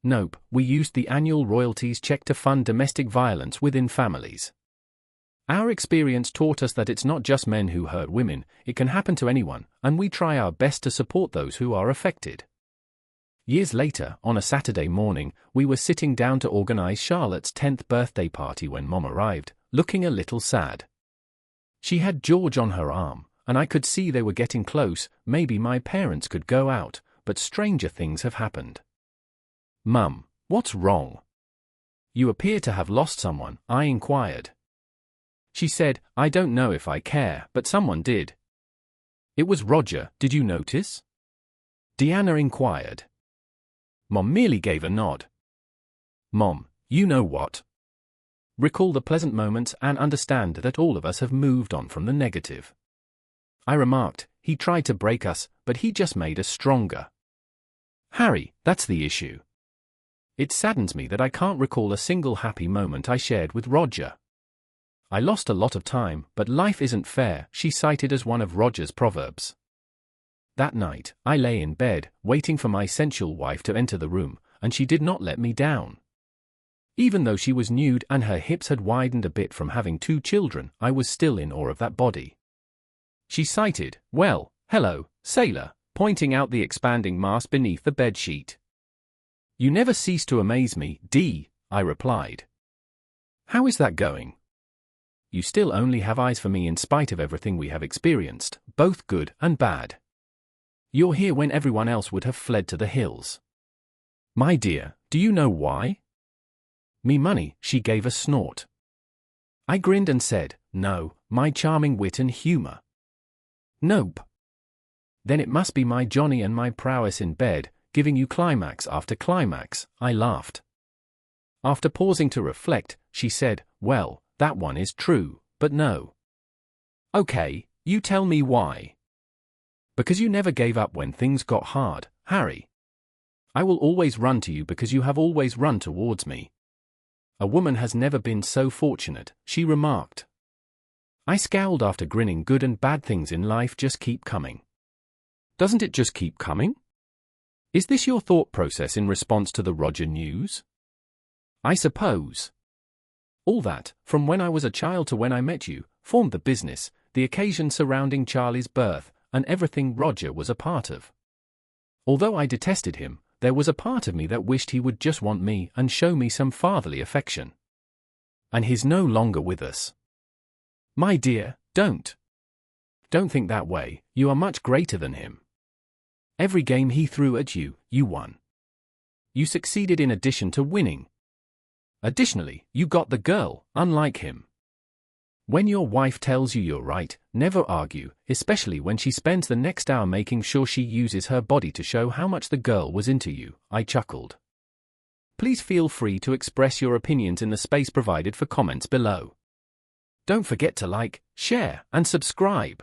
Nope, we used the annual royalties check to fund domestic violence within families. Our experience taught us that it's not just men who hurt women, it can happen to anyone, and we try our best to support those who are affected. Years later, on a Saturday morning, we were sitting down to organize Charlotte's 10th birthday party when Mom arrived, looking a little sad. She had George on her arm, and I could see they were getting close. Maybe my parents could go out, but stranger things have happened. Mum, what's wrong? You appear to have lost someone, I inquired. She said, I don't know if I care, but someone did. It was Roger, did you notice? Deanna inquired. Mom merely gave a nod. Mom, you know what? Recall the pleasant moments and understand that all of us have moved on from the negative. I remarked, he tried to break us, but he just made us stronger. Harry, that's the issue. It saddens me that I can't recall a single happy moment I shared with Roger. I lost a lot of time, but life isn't fair, she cited as one of Roger's proverbs. That night, I lay in bed, waiting for my sensual wife to enter the room, and she did not let me down. Even though she was nude and her hips had widened a bit from having 2 children, I was still in awe of that body. She cited, well, hello, sailor, pointing out the expanding mass beneath the bedsheet. You never cease to amaze me, Dee, I replied. How is that going? You still only have eyes for me in spite of everything we have experienced, both good and bad. You're here when everyone else would have fled to the hills. My dear, do you know why? Me money, she gave a snort. I grinned and said, no, my charming wit and humor. Nope. Then it must be my Johnny and my prowess in bed, giving you climax after climax, I laughed. After pausing to reflect, she said, well, that one is true, but no. Okay, you tell me why. Because you never gave up when things got hard, Harry. I will always run to you because you have always run towards me. A woman has never been so fortunate, she remarked. I scowled after grinning. Good and bad things in life just keep coming. Doesn't it just keep coming? Is this your thought process in response to the Roger news? I suppose. All that, from when I was a child to when I met you, formed the business, the occasion surrounding Charlie's birth, and everything Roger was a part of. Although I detested him, there was a part of me that wished he would just want me and show me some fatherly affection. And he's no longer with us. My dear, don't. Don't think that way, you are much greater than him. Every game he threw at you, you won. You succeeded in addition to winning. Additionally, you got the girl, unlike him. When your wife tells you you're right, never argue, especially when she spends the next hour making sure she uses her body to show how much the girl was into you, I chuckled. Please feel free to express your opinions in the space provided for comments below. Don't forget to like, share, and subscribe.